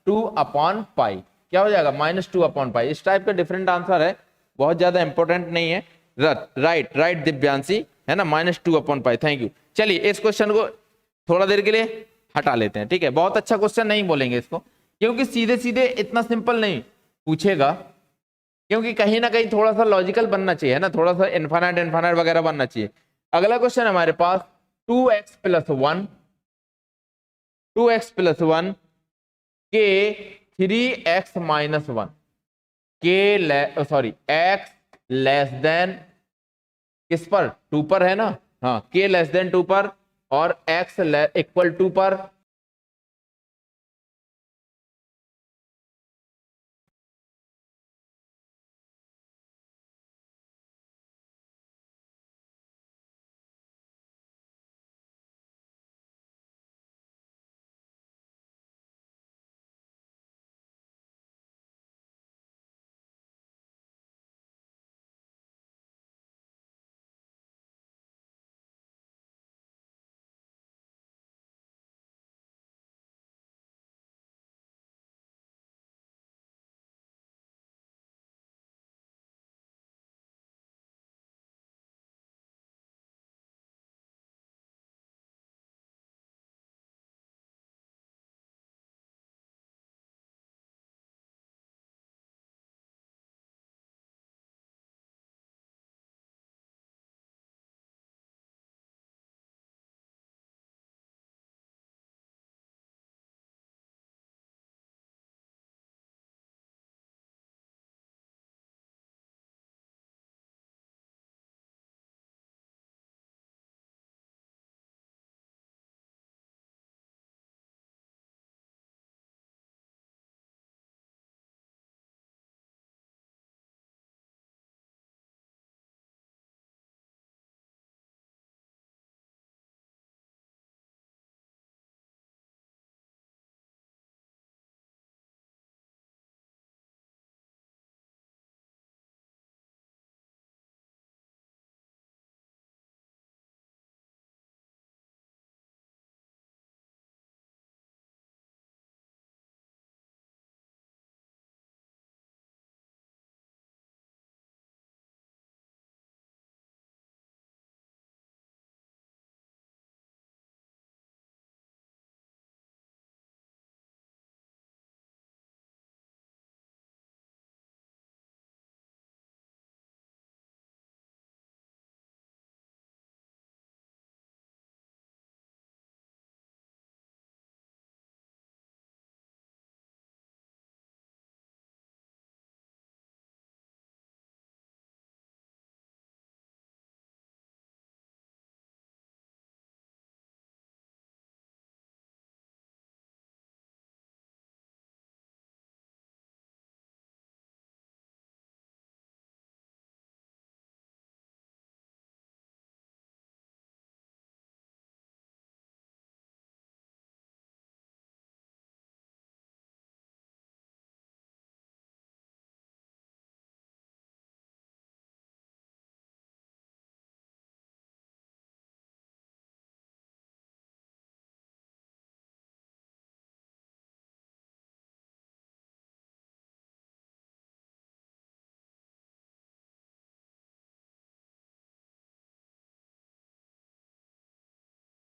-2/पाई क्या हो जाएगा, -2/पाई। इस टाइप का डिफरेंट आंसर है, बहुत ज्यादा इंपॉर्टेंट नहीं है। राइट दिव्यांशी, है ना, -2/पाई। Thank you. चलिए इस क्वेश्चन को थोड़ा देर के लिए हटा लेते हैं, ठीक है। बहुत अच्छा क्वेश्चन नहीं बोलेंगे इसको, क्योंकि सीधे सीधे इतना सिंपल नहीं पूछेगा, क्योंकि कहीं ना कहीं थोड़ा सा लॉजिकल बनना चाहिए, है ना, थोड़ा सा इनफाइनाइट वगैरह बनना चाहिए। अगला क्वेश्चन हमारे पास 2x + 1 के 3x - 1 x लेस देन किस पर, 2 पर, है ना, हाँ, k लेस देन 2 पर और x इक्वल 2 पर,